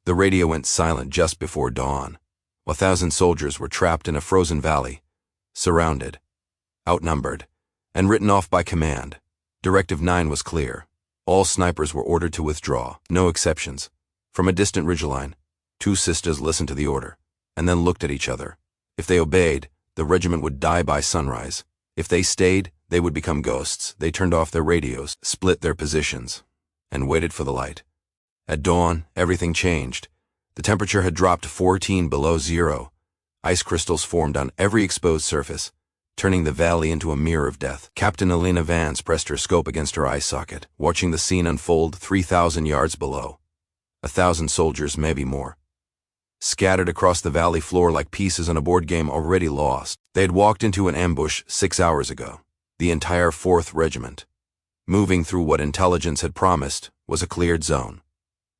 The radio went silent just before dawn. 1,000 soldiers were trapped in a frozen valley, surrounded, outnumbered, and written off by command. Directive 9 was clear. All snipers were ordered to withdraw, no exceptions. From a distant ridgeline, 2 sisters listened to the order, and then looked at each other. If they obeyed, the regiment would die by sunrise. If they stayed, they would become ghosts. They turned off their radios, split their positions, and waited for the light. At dawn, everything changed. The temperature had dropped to 14 below zero. Ice crystals formed on every exposed surface, turning the valley into a mirror of death. Captain Elena Vance pressed her scope against her eye socket, watching the scene unfold 3,000 yards below. 1,000 soldiers, maybe more, scattered across the valley floor like pieces on a board game already lost. They had walked into an ambush 6 hours ago. The entire 4th Regiment, moving through what intelligence had promised, was a cleared zone.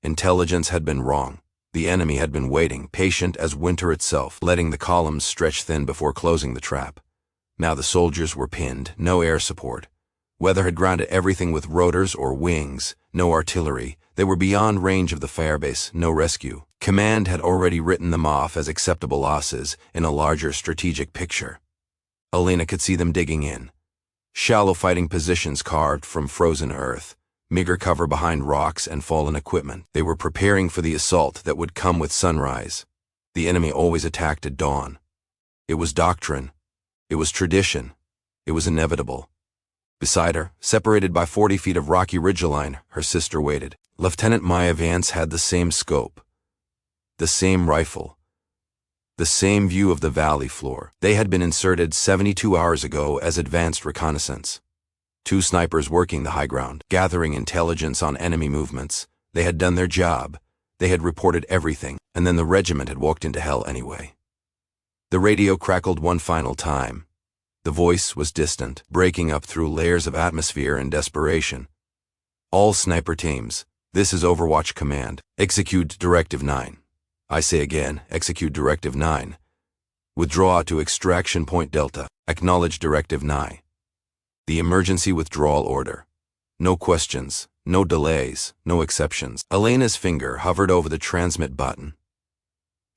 Intelligence had been wrong. The enemy had been waiting, patient as winter itself, letting the columns stretch thin before closing the trap. Now the soldiers were pinned, no air support. Weather had grounded everything with rotors or wings, no artillery. They were beyond range of the firebase, no rescue. Command had already written them off as acceptable losses in a larger strategic picture. Elena could see them digging in. Shallow fighting positions carved from frozen earth, meager cover behind rocks and fallen equipment. They were preparing for the assault that would come with sunrise. The enemy always attacked at dawn. It was doctrine. It was tradition. It was inevitable. Beside her, separated by 40 feet of rocky ridgeline, her sister waited. Lieutenant Maya Vance had the same scope, the same rifle, the same view of the valley floor. They had been inserted 72 hours ago as advanced reconnaissance. 2 snipers working the high ground, gathering intelligence on enemy movements. They had done their job. They had reported everything, and then the regiment had walked into hell anyway. The radio crackled one final time. The voice was distant, breaking up through layers of atmosphere and desperation. All sniper teams, this is Overwatch Command. Execute Directive 9. I say again, execute Directive 9. Withdraw to Extraction Point Delta. Acknowledge Directive 9. The emergency withdrawal order. No questions, no delays, no exceptions. Elena's finger hovered over the transmit button.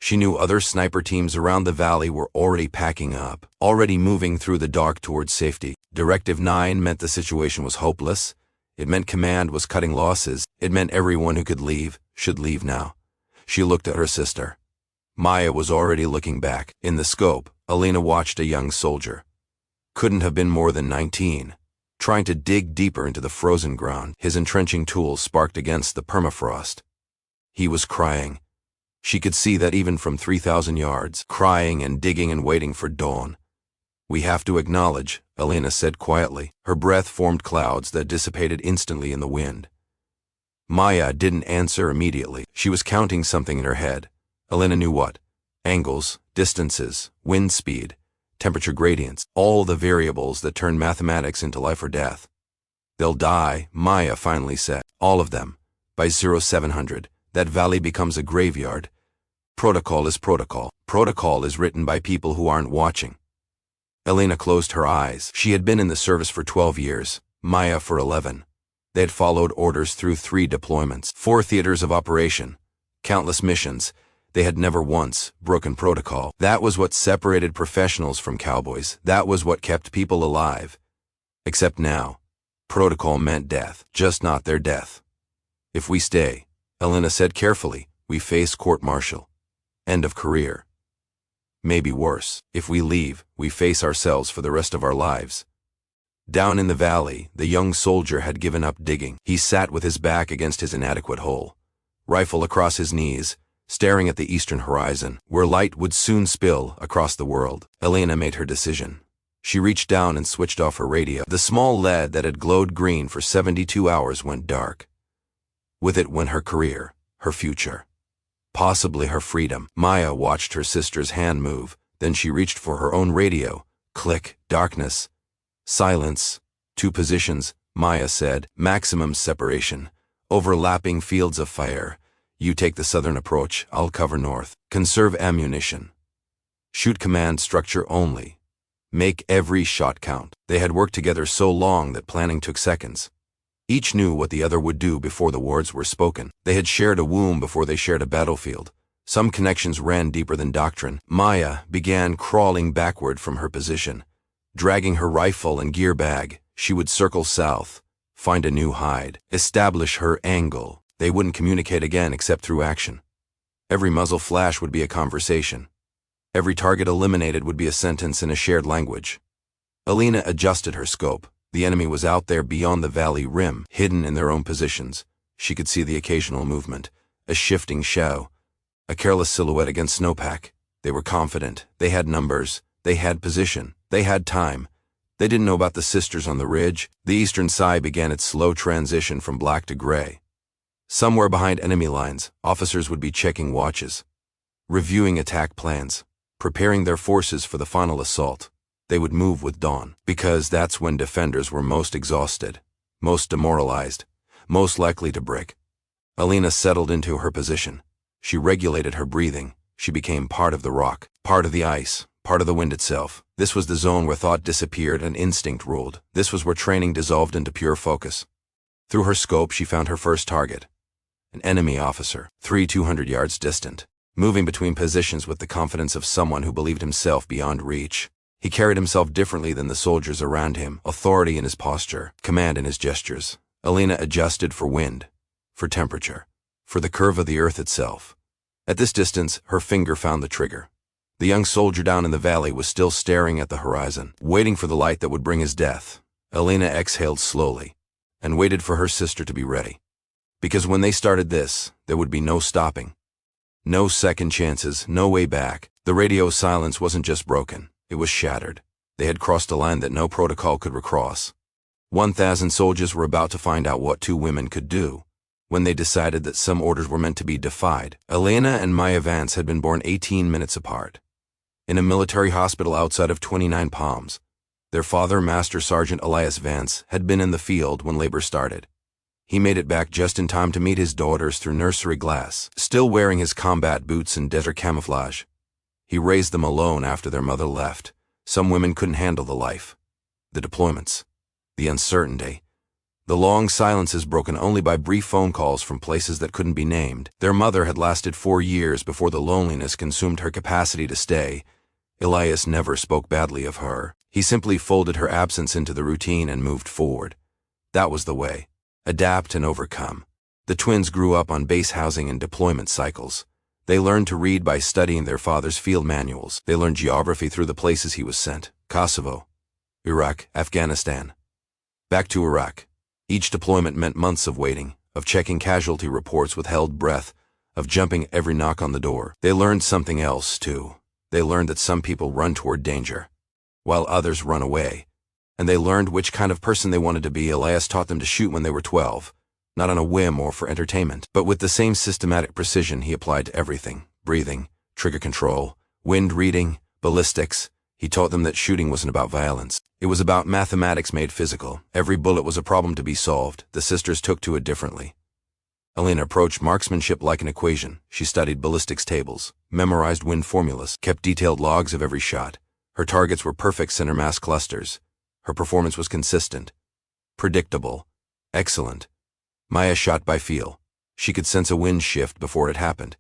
She knew other sniper teams around the valley were already packing up, already moving through the dark towards safety. Directive 9 meant the situation was hopeless. It meant command was cutting losses. It meant everyone who could leave should leave now. She looked at her sister. Maya was already looking back. In the scope, Elena watched a young soldier. Couldn't have been more than 19, trying to dig deeper into the frozen ground. His entrenching tools sparked against the permafrost. He was crying. She could see that even from 3,000 yards, crying and digging and waiting for dawn. We have to acknowledge, Elena said quietly. Her breath formed clouds that dissipated instantly in the wind. Maya didn't answer immediately. She was counting something in her head. Elena knew what. Angles, distances, wind speed, temperature gradients, all the variables that turn mathematics into life or death. They'll die, Maya finally said. All of them. By 0700, that valley becomes a graveyard. Protocol is protocol. Protocol is written by people who aren't watching. Elena closed her eyes. She had been in the service for 12 years, Maya for 11. They had followed orders through 3 deployments, 4 theaters of operation, countless missions. They had never once broken protocol. That was what separated professionals from cowboys. That was what kept people alive. Except now, protocol meant death, just not their death. If we stay, Elena said carefully, we face court-martial. End of career. Maybe worse. If we leave, we face ourselves for the rest of our lives. Down in the valley, the young soldier had given up digging. He sat with his back against his inadequate hole, rifle across his knees, staring at the eastern horizon, where light would soon spill across the world. Elena made her decision. She reached down and switched off her radio. The small LED that had glowed green for 72 hours went dark. With it went her career, her future, possibly her freedom. Maya watched her sister's hand move, then she reached for her own radio. Click, darkness, silence, 2 positions, Maya said, maximum separation, overlapping fields of fire. You take the southern approach, I'll cover north. Conserve ammunition. Shoot command structure only. Make every shot count. They had worked together so long that planning took seconds. Each knew what the other would do before the words were spoken. They had shared a womb before they shared a battlefield. Some connections ran deeper than doctrine. Maya began crawling backward from her position. Dragging her rifle and gear bag, she would circle south, find a new hide, establish her angle. They wouldn't communicate again except through action. Every muzzle flash would be a conversation. Every target eliminated would be a sentence in a shared language. Alina adjusted her scope. The enemy was out there beyond the valley rim, hidden in their own positions. She could see the occasional movement, a shifting shadow, a careless silhouette against snowpack. They were confident. They had numbers. They had position. They had time. They didn't know about the sisters on the ridge. The eastern side began its slow transition from black to gray. Somewhere behind enemy lines, officers would be checking watches, reviewing attack plans, preparing their forces for the final assault. They would move with dawn, because that's when defenders were most exhausted, most demoralized, most likely to break. Alina settled into her position. She regulated her breathing. She became part of the rock, part of the ice, part of the wind itself. This was the zone where thought disappeared and instinct ruled. This was where training dissolved into pure focus. Through her scope, she found her first target. An enemy officer, 200 yards distant, moving between positions with the confidence of someone who believed himself beyond reach. He carried himself differently than the soldiers around him, authority in his posture, command in his gestures. Alina adjusted for wind, for temperature, for the curve of the earth itself. At this distance, her finger found the trigger. The young soldier down in the valley was still staring at the horizon, waiting for the light that would bring his death. Alina exhaled slowly, and waited for her sister to be ready. Because when they started this, there would be no stopping. No second chances, no way back. The radio silence wasn't just broken. It was shattered. They had crossed a line that no protocol could recross. 1,000 soldiers were about to find out what two women could do. When they decided that some orders were meant to be defied, Alina and Maya Vance had been born 18 minutes apart. In a military hospital outside of 29 Palms, their father, Master Sergeant Elias Vance, had been in the field when labor started. He made it back just in time to meet his daughters through nursery glass, still wearing his combat boots and desert camouflage. He raised them alone after their mother left. Some women couldn't handle the life, the deployments, the uncertainty, the long silences broken only by brief phone calls from places that couldn't be named. Their mother had lasted 4 years before the loneliness consumed her capacity to stay. Elias never spoke badly of her. He simply folded her absence into the routine and moved forward. That was the way. Adapt and overcome. The twins grew up on base housing and deployment cycles. They learned to read by studying their father's field manuals. They learned geography through the places he was sent. Kosovo, Iraq, Afghanistan. Back to Iraq. Each deployment meant months of waiting, of checking casualty reports with held breath, of jumping every knock on the door. They learned something else, too. They learned that some people run toward danger, while others run away. And they learned which kind of person they wanted to be. Elias taught them to shoot when they were 12. Not on a whim or for entertainment, but with the same systematic precision he applied to everything: breathing, trigger control, wind reading, ballistics. He taught them that shooting wasn't about violence. It was about mathematics made physical. Every bullet was a problem to be solved. The sisters took to it differently. Alina approached marksmanship like an equation. She studied ballistics tables, memorized wind formulas, kept detailed logs of every shot. Her targets were perfect center mass clusters. Her performance was consistent, predictable, excellent. Maya shot by feel. She could sense a wind shift before it happened.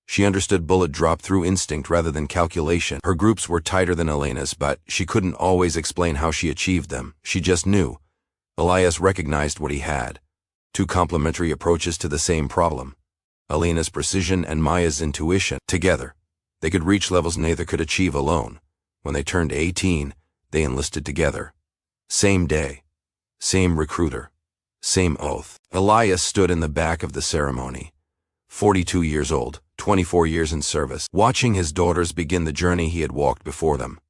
She understood bullet drop through instinct rather than calculation. Her groups were tighter than Alina's, but she couldn't always explain how she achieved them. She just knew. Elias recognized what he had. Two complementary approaches to the same problem. Alina's precision and Maya's intuition. Together, they could reach levels neither could achieve alone. When they turned 18, they enlisted together. Same day, same recruiter, same oath. Elias stood in the back of the ceremony. 42 years old, 24 years in service, watching his daughters begin the journey he had walked before them.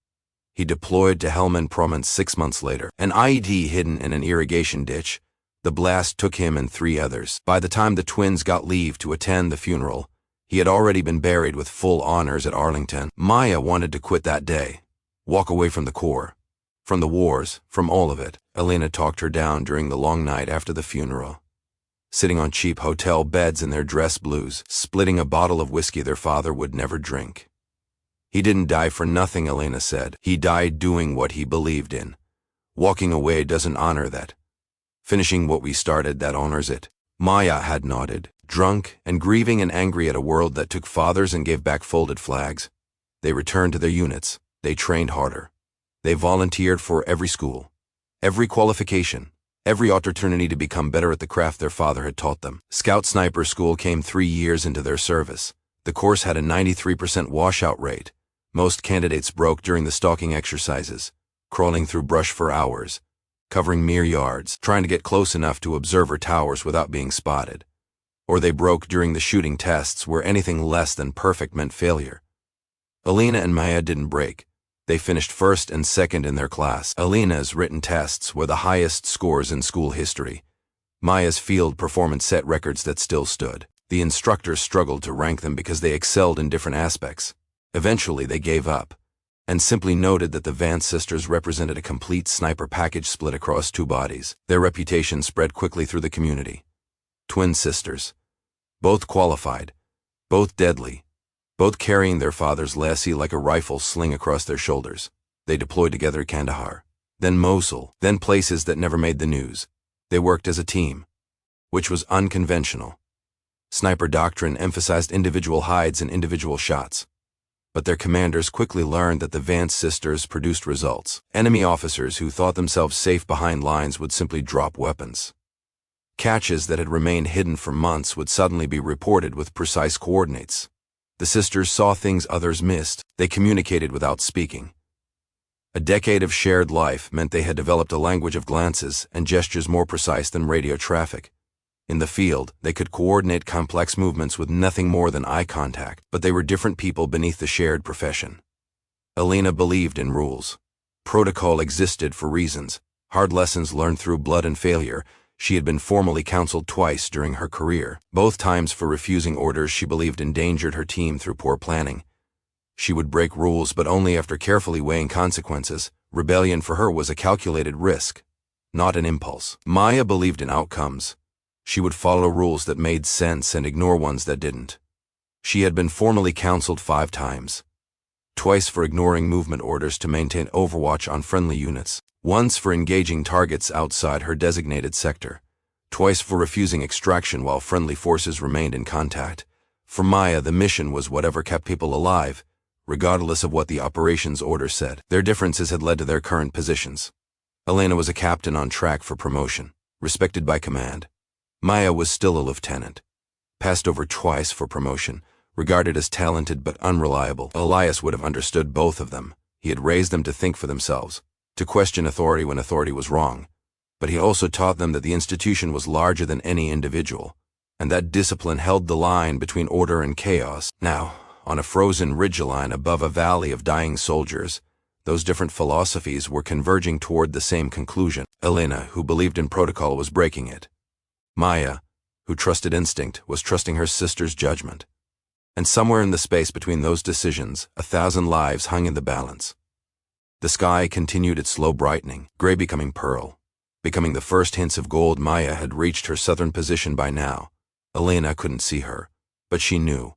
He deployed to Helmand Province 6 months later, an IED hidden in an irrigation ditch. The blast took him and 3 others. By the time the twins got leave to attend the funeral, he had already been buried with full honors at Arlington. Maya wanted to quit that day, walk away from the Corps, from the wars, from all of it. Alina talked her down during the long night after the funeral. Sitting on cheap hotel beds in their dress blues, splitting a bottle of whiskey their father would never drink. He didn't die for nothing, Alina said. He died doing what he believed in. Walking away doesn't honor that. Finishing what we started, that honors it. Maya had nodded, drunk and grieving and angry at a world that took fathers and gave back folded flags. They returned to their units. They trained harder. They volunteered for every school, every qualification, every opportunity to become better at the craft their father had taught them. Scout Sniper School came 3 years into their service. The course had a 93% washout rate. Most candidates broke during the stalking exercises, crawling through brush for hours, covering mere yards, trying to get close enough to observer towers without being spotted. Or they broke during the shooting tests where anything less than perfect meant failure. Alina and Maya didn't break. They finished first and second in their class. Alina's written tests were the highest scores in school history. Maya's field performance set records that still stood. The instructors struggled to rank them because they excelled in different aspects. Eventually, they gave up and simply noted that the Vance sisters represented a complete sniper package split across 2 bodies. Their reputation spread quickly through the community. Twin sisters. Both qualified. Both deadly. Both carrying their father's legacy like a rifle sling across their shoulders. They deployed together at Kandahar, then Mosul, then places that never made the news. They worked as a team, which was unconventional. Sniper doctrine emphasized individual hides and individual shots. But their commanders quickly learned that the Vance sisters produced results. Enemy officers who thought themselves safe behind lines would simply drop weapons. Catches that had remained hidden for months would suddenly be reported with precise coordinates. The sisters saw things others missed. They communicated without speaking. A decade of shared life meant they had developed a language of glances and gestures more precise than radio traffic. In the field, they could coordinate complex movements with nothing more than eye contact, but they were different people beneath the shared profession. Alina believed in rules. Protocol existed for reasons, hard lessons learned through blood and failure. She had been formally counseled twice during her career, both times for refusing orders she believed endangered her team through poor planning. She would break rules, but only after carefully weighing consequences. Rebellion for her was a calculated risk, not an impulse. Maya believed in outcomes. She would follow rules that made sense and ignore ones that didn't. She had been formally counseled 5 times. Twice for ignoring movement orders to maintain overwatch on friendly units. Once for engaging targets outside her designated sector. Twice for refusing extraction while friendly forces remained in contact. For Maya, the mission was whatever kept people alive, regardless of what the operations order said. Their differences had led to their current positions. Elena was a captain on track for promotion, respected by command. Maya was still a lieutenant, passed over twice for promotion, regarded as talented but unreliable. Elias would have understood both of them. He had raised them to think for themselves, to question authority when authority was wrong. But he also taught them that the institution was larger than any individual, and that discipline held the line between order and chaos. Now, on a frozen ridgeline above a valley of dying soldiers, those different philosophies were converging toward the same conclusion. Elena, who believed in protocol, was breaking it. Maya, who trusted instinct, was trusting her sister's judgment. And somewhere in the space between those decisions, 1,000 lives hung in the balance. The sky continued its slow brightening, gray becoming pearl. Becoming the first hints of gold. Maya had reached her southern position by now. Elena couldn't see her, but she knew.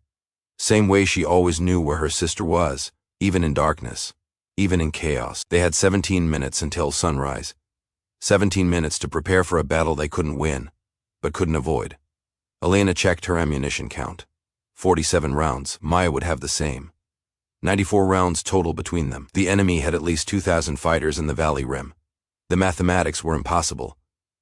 Same way she always knew where her sister was, even in darkness, even in chaos. They had 17 minutes until sunrise. 17 minutes to prepare for a battle they couldn't win, but couldn't avoid. Elena checked her ammunition count. 47 rounds. Maya would have the same. 94 rounds total between them. The enemy had at least 2,000 fighters in the valley rim. The mathematics were impossible,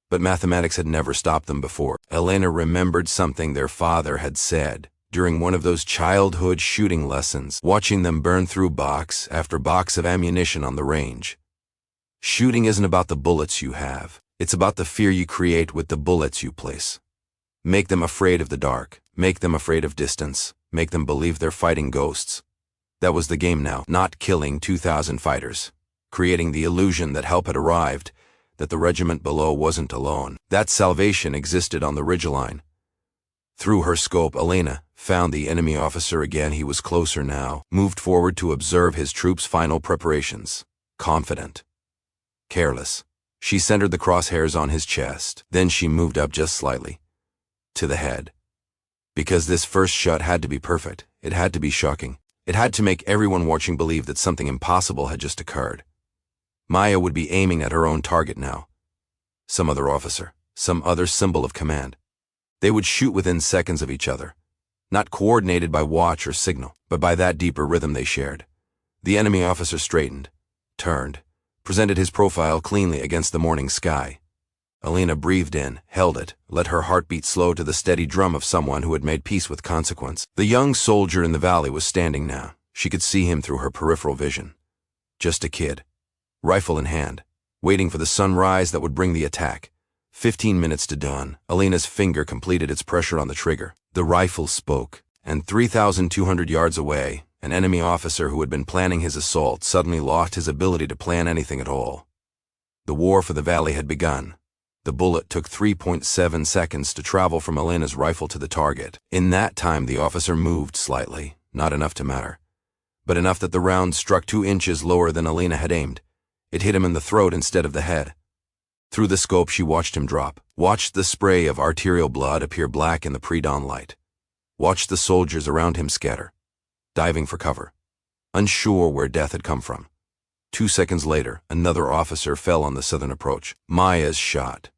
but mathematics had never stopped them before. Elena remembered something their father had said during one of those childhood shooting lessons, watching them burn through box after box of ammunition on the range. Shooting isn't about the bullets you have. It's about the fear you create with the bullets you place. Make them afraid of the dark. Make them afraid of distance. Make them believe they're fighting ghosts. That was the game now, not killing 2,000 fighters. Creating the illusion that help had arrived, that the regiment below wasn't alone. That salvation existed on the ridgeline. Through her scope, Elena found the enemy officer again. He was closer now, moved forward to observe his troops' final preparations. Confident. Careless. She centered the crosshairs on his chest. Then she moved up just slightly. To the head. Because this first shot had to be perfect. It had to be shocking. It had to make everyone watching believe that something impossible had just occurred. Maya would be aiming at her own target now. Some other officer. some other symbol of command. They would shoot within seconds of each other, not coordinated by watch or signal, but by that deeper rhythm they shared. The enemy officer straightened, turned, presented his profile cleanly against the morning sky. Alina breathed in, held it, let her heartbeat slow to the steady drum of someone who had made peace with consequence. The young soldier in the valley was standing now. She could see him through her peripheral vision. Just a kid, rifle in hand, waiting for the sunrise that would bring the attack. 15 minutes to dawn. Alina's finger completed its pressure on the trigger. The rifle spoke, and 3,200 yards away, an enemy officer who had been planning his assault suddenly lost his ability to plan anything at all. The war for the valley had begun. The bullet took 3.7 seconds to travel from Alina's rifle to the target. In that time, the officer moved slightly, not enough to matter, but enough that the round struck 2 inches lower than Alina had aimed. It hit him in the throat instead of the head. Through the scope, she watched him drop, watched the spray of arterial blood appear black in the pre-dawn light, watched the soldiers around him scatter, diving for cover, unsure where death had come from. 2 seconds later, another officer fell on the southern approach. Maya's shot.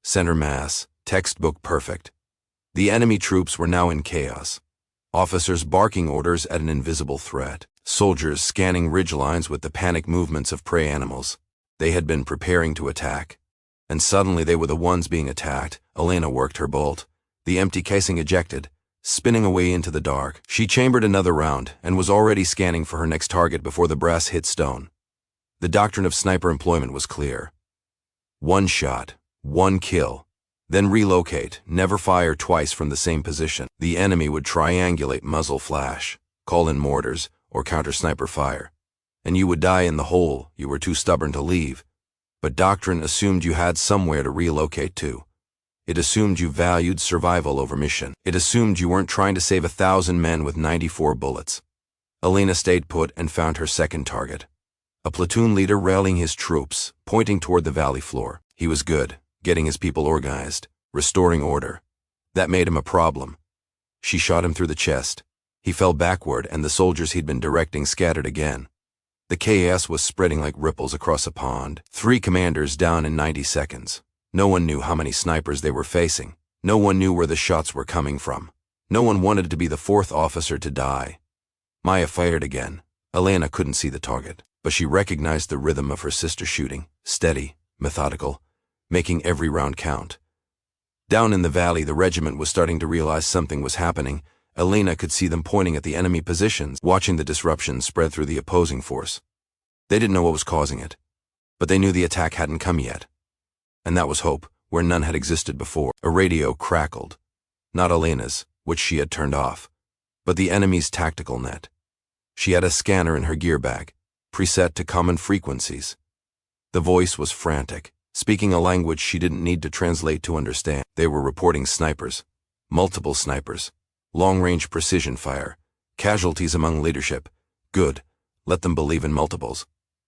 Center mass, textbook perfect. The enemy troops were now in chaos. Officers barking orders at an invisible threat. Soldiers scanning ridgelines with the panic movements of prey animals. They had been preparing to attack. And suddenly they were the ones being attacked. Alina worked her bolt. The empty casing ejected, spinning away into the dark. She chambered another round and was already scanning for her next target before the brass hit stone. The doctrine of sniper employment was clear. 1 shot, 1 kill, then relocate, never fire twice from the same position. The enemy would triangulate muzzle flash, call in mortars, or counter sniper fire. And you would die in the hole you were too stubborn to leave. But doctrine assumed you had somewhere to relocate to. It assumed you valued survival over mission. It assumed you weren't trying to save 1,000 men with 94 bullets. Alina stayed put and found her second target. A platoon leader rallying his troops, pointing toward the valley floor. He was good, getting his people organized, restoring order. That made him a problem. She shot him through the chest. He fell backward, and the soldiers he'd been directing scattered again. The chaos was spreading like ripples across a pond. 3 commanders down in 90 seconds. No one knew how many snipers they were facing. No one knew where the shots were coming from. No one wanted to be the 4th officer to die. Maya fired again. Alina couldn't see the target, but she recognized the rhythm of her sister shooting, steady, methodical, making every round count. Down in the valley, the regiment was starting to realize something was happening. Alina could see them pointing at the enemy positions, watching the disruption spread through the opposing force. They didn't know what was causing it, but they knew the attack hadn't come yet. And that was hope, where none had existed before. A radio crackled. Not Alina's, which she had turned off, but the enemy's tactical net. She had a scanner in her gear bag, preset to common frequencies. The voice was frantic, speaking a language she didn't need to translate to understand. They were reporting snipers, multiple snipers, long-range precision fire, casualties among leadership. Good. Let them believe in multiples.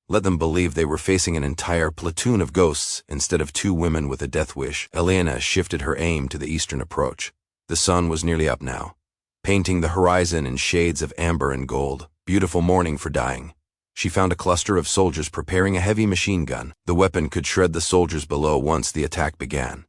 Let them believe they were facing an entire platoon of ghosts instead of 2 women with a death wish. Alina shifted her aim to the eastern approach. The sun was nearly up now, painting the horizon in shades of amber and gold. Beautiful morning for dying. She found a cluster of soldiers preparing a heavy machine gun. The weapon could shred the soldiers below once the attack began.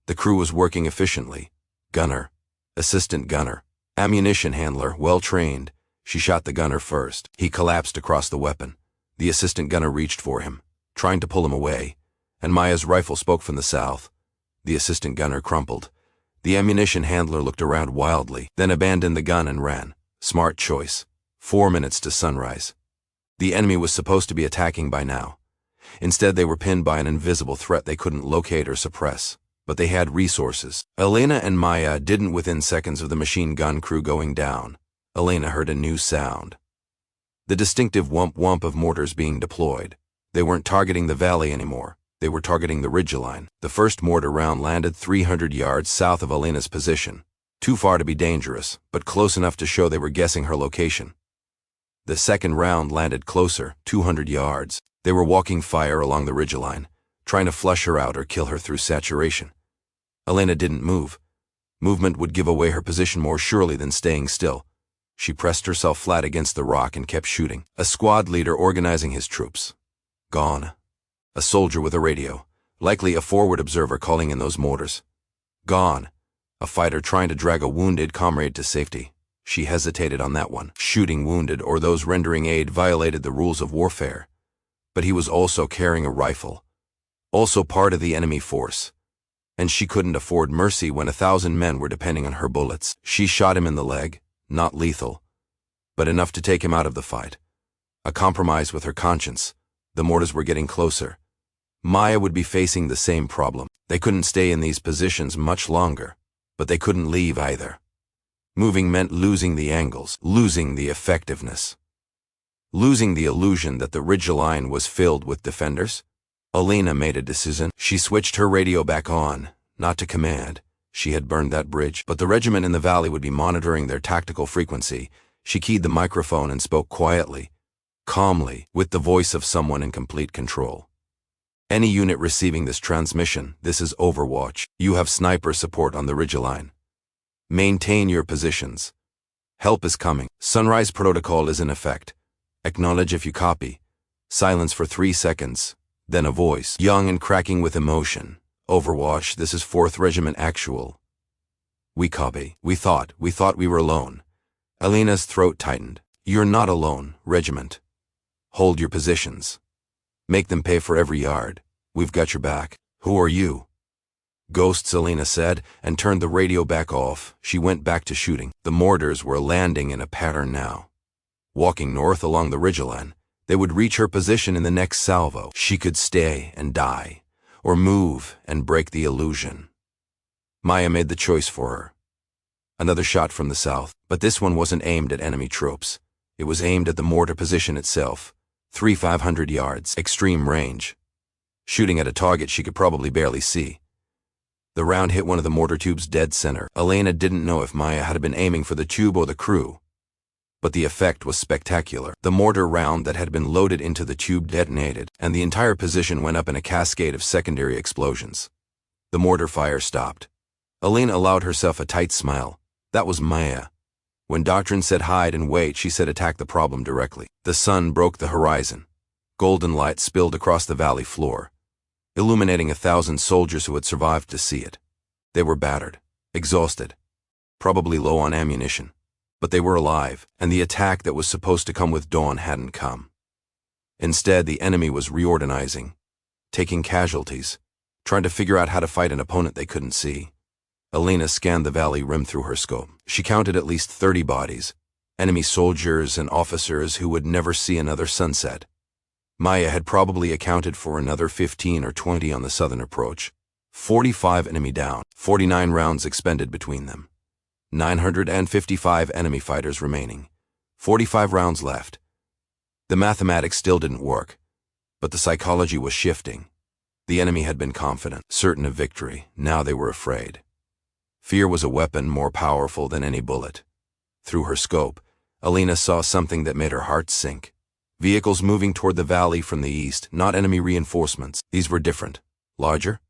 The crew was working efficiently. Gunner, assistant gunner, ammunition handler, well-trained. She shot the gunner first. He collapsed across the weapon. The assistant gunner reached for him, trying to pull him away, and Maya's rifle spoke from the south. The assistant gunner crumpled. The ammunition handler looked around wildly, then abandoned the gun and ran. Smart choice. 4 minutes to sunrise. The enemy was supposed to be attacking by now. Instead, they were pinned by an invisible threat they couldn't locate or suppress. But they had resources. Alina and Maya didn't within seconds of the machine gun crew going down. Alina heard a new sound. The distinctive whump-whump of mortars being deployed. They weren't targeting the valley anymore. They were targeting the ridgeline. The first mortar round landed 300 yards south of Alina's position. Too far to be dangerous, but close enough to show they were guessing her location. The second round landed closer, 200 yards. They were walking fire along the ridgeline, trying to flush her out or kill her through saturation. Alina didn't move. Movement would give away her position more surely than staying still. She pressed herself flat against the rock and kept shooting. A squad leader organizing his troops. Gone. A soldier with a radio. Likely a forward observer calling in those mortars. Gone. A fighter trying to drag a wounded comrade to safety. She hesitated on that one. Shooting wounded or those rendering aid violated the rules of warfare. But he was also carrying a rifle. Also part of the enemy force. And she couldn't afford mercy when 1,000 men were depending on her bullets. She shot him in the leg, not lethal, but enough to take him out of the fight. A compromise with her conscience. The mortars were getting closer. Maya would be facing the same problem. They couldn't stay in these positions much longer, but they couldn't leave either. Moving meant losing the angles, losing the effectiveness, losing the illusion that the ridgeline was filled with defenders. Alina made a decision. She switched her radio back on, not to command. She had burned that bridge, but the regiment in the valley would be monitoring their tactical frequency. She keyed the microphone and spoke quietly, calmly, with the voice of someone in complete control. Any unit receiving this transmission, this is Overwatch. You have sniper support on the ridgeline. Maintain your positions. Help is coming. Sunrise protocol is in effect. Acknowledge if you copy. Silence for 3 seconds. Then a voice, young and cracking with emotion. Overwatch, this is 4th Regiment Actual. We copy. We thought we were alone. Alina's throat tightened. You're not alone, Regiment. Hold your positions. Make them pay for every yard. We've got your back. Who are you? Ghosts, Alina said, and turned the radio back off. She went back to shooting. The mortars were landing in a pattern now. Walking north along the ridgeline, they would reach her position in the next salvo. She could stay and die, or move and break the illusion. Maya made the choice for her. Another shot from the south, but this one wasn't aimed at enemy troops. It was aimed at the mortar position itself. 500 yards, extreme range. Shooting at a target she could probably barely see. The round hit one of the mortar tubes dead center. Alina didn't know if Maya had been aiming for the tube or the crew, but the effect was spectacular. The mortar round that had been loaded into the tube detonated, and the entire position went up in a cascade of secondary explosions. The mortar fire stopped. Alina allowed herself a tight smile. That was Maya. When Doctrine said hide and wait, she said attack the problem directly. The sun broke the horizon. Golden light spilled across the valley floor, illuminating 1,000 soldiers who had survived to see it. They were battered, exhausted, probably low on ammunition, but they were alive, and the attack that was supposed to come with dawn hadn't come. Instead, the enemy was reorganizing, taking casualties, trying to figure out how to fight an opponent they couldn't see. Alina scanned the valley rim through her scope. She counted at least 30 bodies, enemy soldiers and officers who would never see another sunset. Maya had probably accounted for another 15 or 20 on the southern approach. 45 enemy down, 49 rounds expended between them. 955 enemy fighters remaining. 45 rounds left. The mathematics still didn't work, but the psychology was shifting. The enemy had been confident, certain of victory. Now they were afraid. Fear was a weapon more powerful than any bullet. Through her scope, Alina saw something that made her heart sink. Vehicles moving toward the valley from the east, not enemy reinforcements. These were different, larger,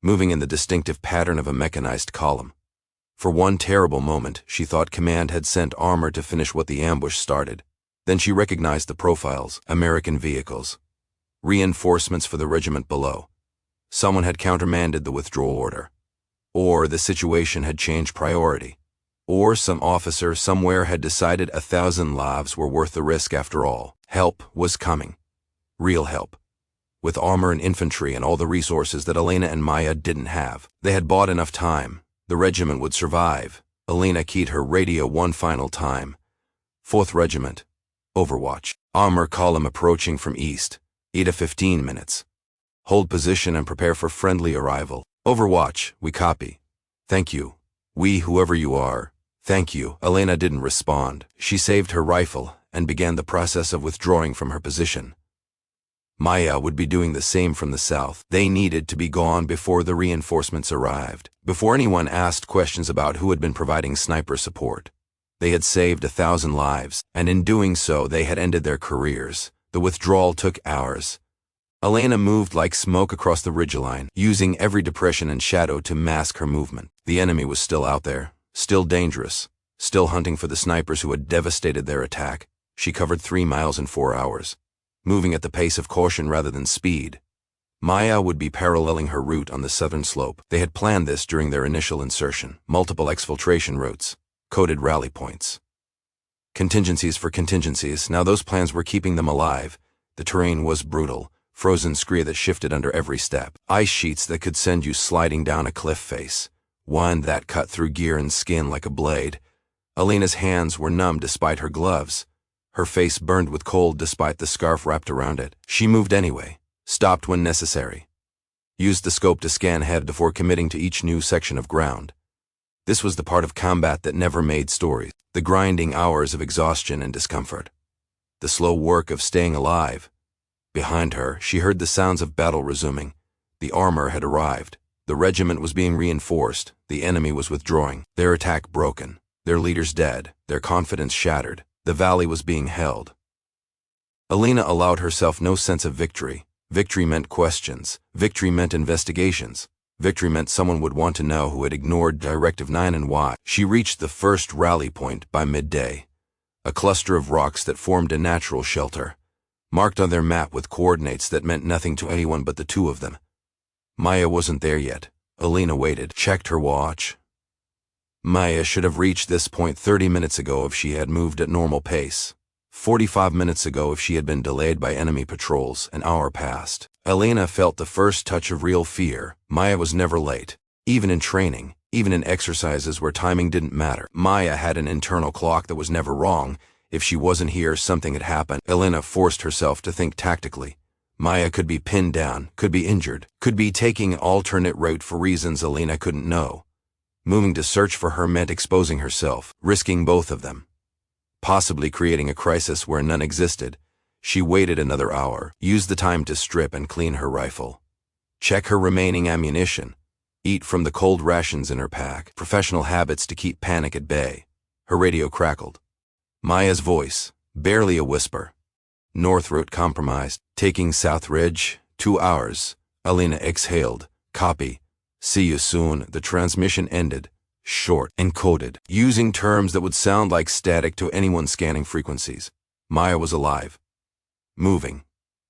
moving in the distinctive pattern of a mechanized column. For one terrible moment, she thought command had sent armor to finish what the ambush started. Then she recognized the profiles, American vehicles. Reinforcements for the regiment below. Someone had countermanded the withdrawal order. Or the situation had changed priority. Or some officer somewhere had decided 1,000 lives were worth the risk after all. Help was coming. Real help. With armor and infantry and all the resources that Alina and Maya didn't have. They had bought enough time. The regiment would survive. Alina keyed her radio one final time. 4th Regiment. Overwatch. Armor column approaching from east. 8 to 15 minutes. Hold position and prepare for friendly arrival. Overwatch, we copy. Thank you. We, whoever you are. Thank you. Alina didn't respond. She saved her rifle and began the process of withdrawing from her position. Maya would be doing the same from the south. They needed to be gone before the reinforcements arrived, before anyone asked questions about who had been providing sniper support. They had saved 1,000 lives, and in doing so they had ended their careers. The withdrawal took hours. Alina moved like smoke across the ridgeline, using every depression and shadow to mask her movement. The enemy was still out there, still dangerous, still hunting for the snipers who had devastated their attack. She covered 3 miles in 4 hours, moving at the pace of caution rather than speed. Maya would be paralleling her route on the southern slope. They had planned this during their initial insertion. Multiple exfiltration routes, coded rally points. Contingencies for contingencies. Now those plans were keeping them alive. The terrain was brutal, frozen scree that shifted under every step. Ice sheets that could send you sliding down a cliff face. One that cut through gear and skin like a blade. Alina's hands were numb despite her gloves. Her face burned with cold despite the scarf wrapped around it. She moved anyway, stopped when necessary. Used the scope to scan ahead before committing to each new section of ground. This was the part of combat that never made stories. The grinding hours of exhaustion and discomfort. The slow work of staying alive. Behind her, she heard the sounds of battle resuming. The armor had arrived. The regiment was being reinforced. The enemy was withdrawing. Their attack broken. Their leaders dead. Their confidence shattered. The valley was being held. Alina allowed herself no sense of victory. Victory meant questions. Victory meant investigations. Victory meant someone would want to know who had ignored Directive 9 and why. She reached the first rally point by midday. A cluster of rocks that formed a natural shelter, marked on their map with coordinates that meant nothing to anyone but the two of them. Maya wasn't there yet. Alina waited, checked her watch. Maya should have reached this point 30 minutes ago if she had moved at normal pace. 45 minutes ago if she had been delayed by enemy patrols. An hour passed. Alina felt the first touch of real fear. Maya was never late. Even in training, even in exercises where timing didn't matter. Maya had an internal clock that was never wrong. If she wasn't here, something had happened. Alina forced herself to think tactically. Maya could be pinned down, could be injured, could be taking an alternate route for reasons Alina couldn't know. Moving to search for her meant exposing herself, risking both of them. Possibly creating a crisis where none existed. She waited another hour, used the time to strip and clean her rifle. Check her remaining ammunition. Eat from the cold rations in her pack. Professional habits to keep panic at bay. Her radio crackled. Maya's voice, barely a whisper. North route compromised. Taking South Ridge, 2 hours. Alina exhaled. Copy. See you soon. The transmission ended. Short, encoded, using terms that would sound like static to anyone scanning frequencies. Maya was alive. Moving.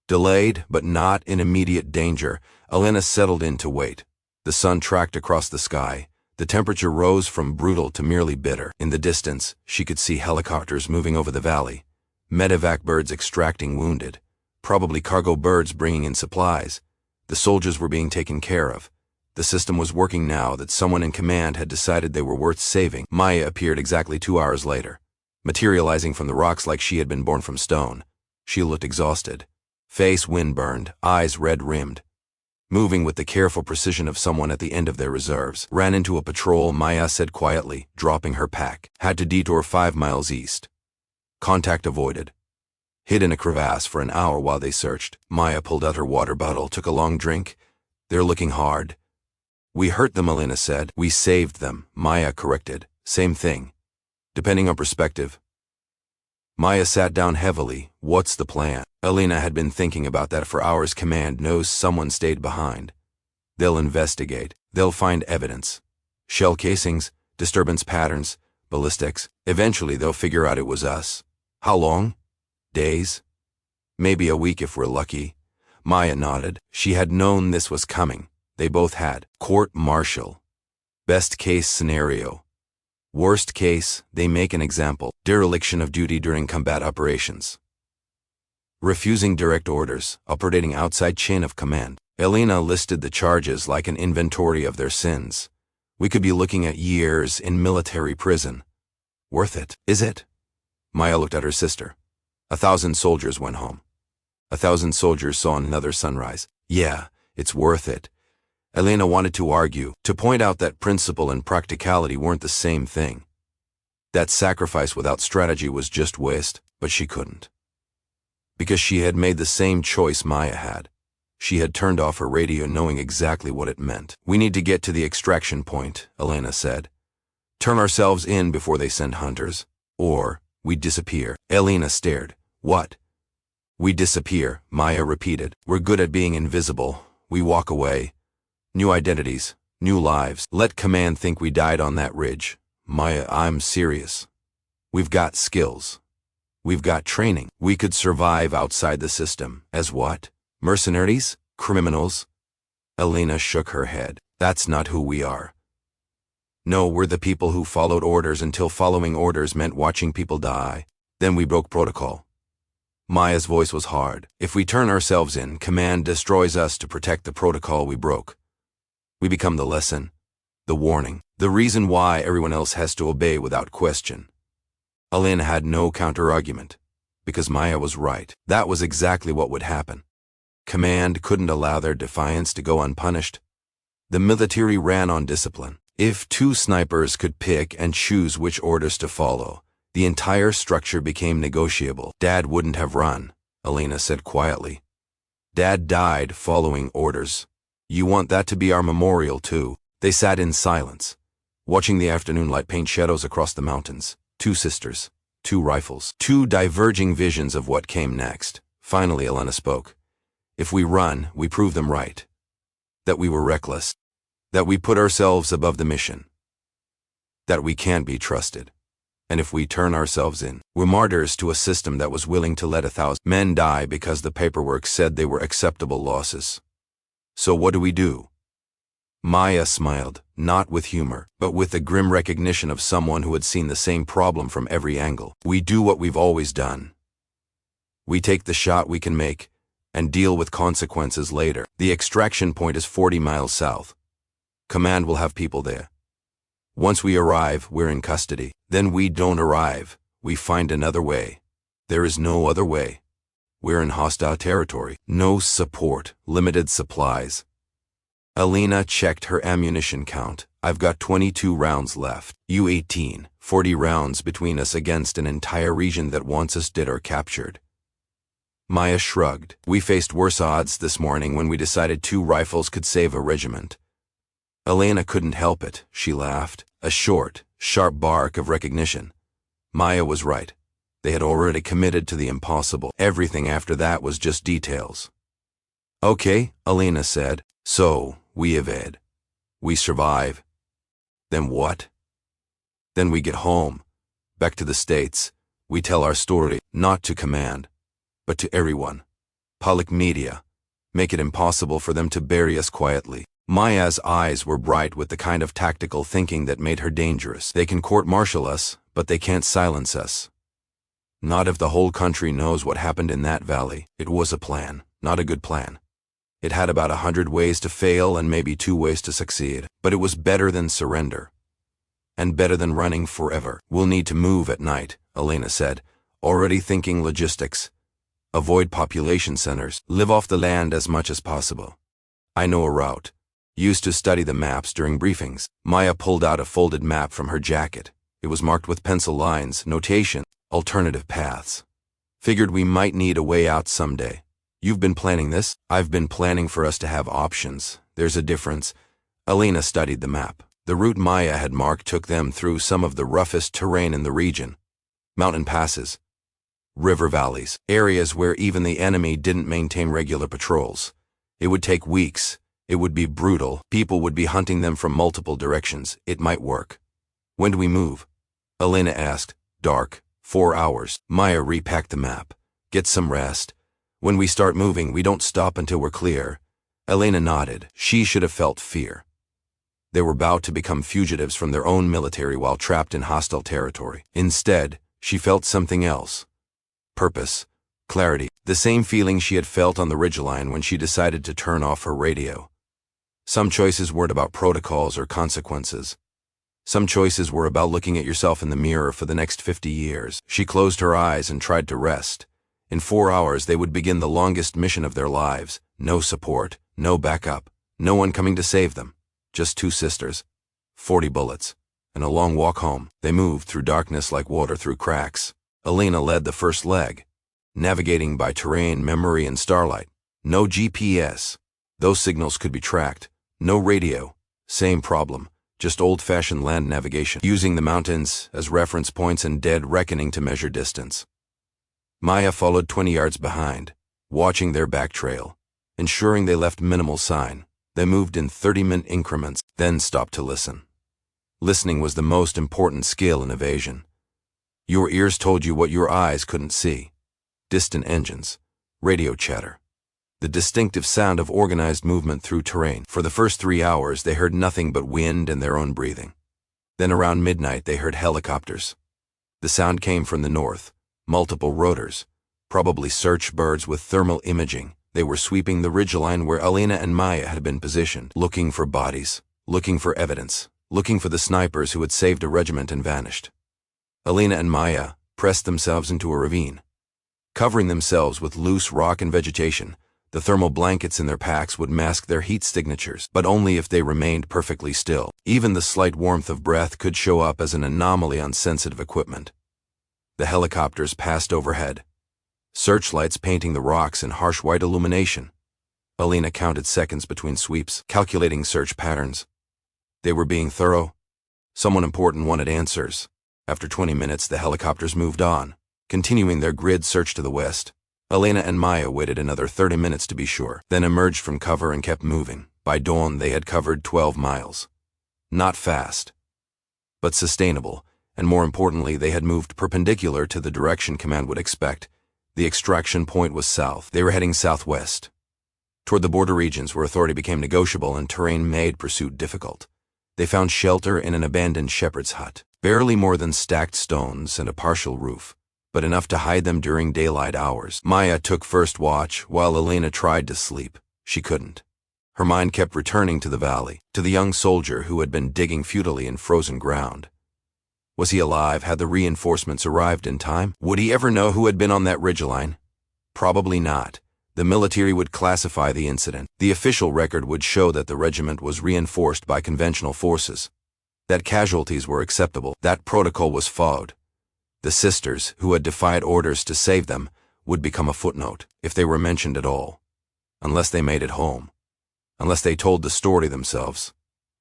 Delayed, but not in immediate danger, Alina settled in to wait. The sun tracked across the sky. The temperature rose from brutal to merely bitter. In the distance, she could see helicopters moving over the valley. Medevac birds extracting wounded. Probably cargo birds bringing in supplies. The soldiers were being taken care of. The system was working now that someone in command had decided they were worth saving. Maya appeared exactly 2 hours later, materializing from the rocks like she had been born from stone. She looked exhausted. Face wind-burned, eyes red-rimmed. Moving with the careful precision of someone at the end of their reserves. Ran into a patrol, Maya said quietly, dropping her pack. Had to detour 5 miles east. Contact avoided. Hid in a crevasse for an hour while they searched. Maya pulled out her water bottle, took a long drink. They're looking hard. We hurt them, Alina said. We saved them, Maya corrected. Same thing. Depending on perspective. Maya sat down heavily. What's the plan? Alina had been thinking about that for hours. Command knows someone stayed behind. They'll investigate. They'll find evidence. Shell casings, disturbance patterns, ballistics. Eventually they'll figure out it was us. How long? Days? Maybe a week if we're lucky. Maya nodded. She had known this was coming. They both had. Court-martial. Best case scenario. Worst case, they make an example. Dereliction of duty during combat operations. Refusing direct orders, operating outside chain of command. Alina listed the charges like an inventory of their sins. We could be looking at years in military prison. Worth it, is it? Maya looked at her sister. 1,000 soldiers went home. 1,000 soldiers saw another sunrise. Yeah, it's worth it. Alina wanted to argue, to point out that principle and practicality weren't the same thing. That sacrifice without strategy was just waste, but she couldn't. Because she had made the same choice Maya had. She had turned off her radio knowing exactly what it meant. We need to get to the extraction point, Alina said. Turn ourselves in before they send hunters. Or, we disappear. Alina stared. What? We disappear, Maya repeated. We're good at being invisible. We walk away. New identities, new lives. Let command think we died on that ridge. Maya, I'm serious. We've got skills. We've got training. We could survive outside the system. As what? Mercenaries? Criminals? Elena shook her head. That's not who we are. No, we're the people who followed orders until following orders meant watching people die. Then we broke protocol. Maya's voice was hard. If we turn ourselves in, command destroys us to protect the protocol we broke. We become the lesson, the warning, the reason why everyone else has to obey without question. Elena had no counter-argument, because Maya was right. That was exactly what would happen. Command couldn't allow their defiance to go unpunished. The military ran on discipline. If two snipers could pick and choose which orders to follow, the entire structure became negotiable. Dad wouldn't have run, Elena said quietly. Dad died following orders. You want that to be our memorial too. They sat in silence, watching the afternoon light paint shadows across the mountains. Two sisters, two rifles, two diverging visions of what came next. Finally, Elena spoke. If we run, we prove them right. That we were reckless. That we put ourselves above the mission. That we can't be trusted. And if we turn ourselves in, we're martyrs to a system that was willing to let 1,000 men die because the paperwork said they were acceptable losses. So what do we do? Maya smiled, not with humor, but with the grim recognition of someone who had seen the same problem from every angle. We do what we've always done. We take the shot we can make, and deal with consequences later. The extraction point is 40 miles south. Command will have people there. Once we arrive, we're in custody. Then we don't arrive. We find another way. There is no other way. We're in hostile territory. No support, limited supplies. Elena checked her ammunition count. I've got 22 rounds left. You 18. 40 rounds between us against an entire region that wants us dead or captured. Maya shrugged. We faced worse odds this morning when we decided 2 rifles could save a regiment. Elena couldn't help it. She laughed. A short, sharp bark of recognition. Maya was right. They had already committed to the impossible. Everything after that was just details. Okay, Elena said. So, we evade. We survive. Then what? Then we get home. Back to the States. We tell our story, not to command, but to everyone. Public media. Make it impossible for them to bury us quietly. Maya's eyes were bright with the kind of tactical thinking that made her dangerous. They can court-martial us, but they can't silence us. Not if the whole country knows what happened in that valley. It was a plan, not a good plan. It had about 100 ways to fail and maybe 2 ways to succeed, but it was better than surrender. And better than running forever. We'll need to move at night, Elena said, already thinking logistics. Avoid population centers. Live off the land as much as possible. I know a route. Used to study the maps during briefings. Maya pulled out a folded map from her jacket. It was marked with pencil lines, notation, alternative paths. Figured we might need a way out someday. You've been planning this? I've been planning for us to have options. There's a difference. Elena studied the map. The route Maya had marked took them through some of the roughest terrain in the region. Mountain passes, river valleys, areas where even the enemy didn't maintain regular patrols. It would take weeks. It would be brutal. People would be hunting them from multiple directions. It might work. When do we move? Elena asked. Dark. 4 hours. Maya repacked the map. Get some rest. When we start moving, we don't stop until we're clear. Elena nodded. She should have felt fear. They were about to become fugitives from their own military while trapped in hostile territory. Instead, she felt something else. Purpose. Clarity. The same feeling she had felt on the ridgeline when she decided to turn off her radio. Some choices weren't about protocols or consequences. Some choices were about looking at yourself in the mirror for the next 50 years. She closed her eyes and tried to rest. In 4 hours, they would begin the longest mission of their lives. No support, no backup, no one coming to save them. Just 2 sisters, 40 bullets, and a long walk home. They moved through darkness like water through cracks. Elena led the first leg, navigating by terrain, memory, and starlight. No GPS. Those signals could be tracked. No radio. Same problem. Just old-fashioned land navigation, using the mountains as reference points and dead reckoning to measure distance. Maya followed 20 yards behind, watching their back trail, ensuring they left minimal sign. They moved in 30-minute increments, then stopped to listen. Listening was the most important skill in evasion. Your ears told you what your eyes couldn't see. Distant engines, radio chatter, The distinctive sound of organized movement through terrain. For the first 3 hours, they heard nothing but wind and their own breathing. Then around midnight, they heard helicopters. The sound came from the north, multiple rotors, probably search birds with thermal imaging. They were sweeping the ridgeline where Alina and Maya had been positioned, looking for bodies, looking for evidence, looking for the snipers who had saved a regiment and vanished. Alina and Maya pressed themselves into a ravine. Covering themselves with loose rock and vegetation, the thermal blankets in their packs would mask their heat signatures, but only if they remained perfectly still. Even the slight warmth of breath could show up as an anomaly on sensitive equipment. The helicopters passed overhead, searchlights painting the rocks in harsh white illumination. Alina counted seconds between sweeps, calculating search patterns. They were being thorough. Someone important wanted answers. After 20 minutes, the helicopters moved on, continuing their grid search to the west. Alina and Maya waited another 30 minutes to be sure, then emerged from cover and kept moving. By dawn, they had covered 12 miles. Not fast, but sustainable, and more importantly, they had moved perpendicular to the direction command would expect. The extraction point was south. They were heading southwest, toward the border regions where authority became negotiable and terrain made pursuit difficult. They found shelter in an abandoned shepherd's hut, barely more than stacked stones and a partial roof, but enough to hide them during daylight hours. Maya took first watch while Alina tried to sleep. She couldn't. Her mind kept returning to the valley, to the young soldier who had been digging futilely in frozen ground. Was he alive? Had the reinforcements arrived in time? Would he ever know who had been on that ridgeline? Probably not. The military would classify the incident. The official record would show that the regiment was reinforced by conventional forces, that casualties were acceptable, that protocol was followed. The sisters, who had defied orders to save them, would become a footnote, if they were mentioned at all. Unless they made it home. Unless they told the story themselves.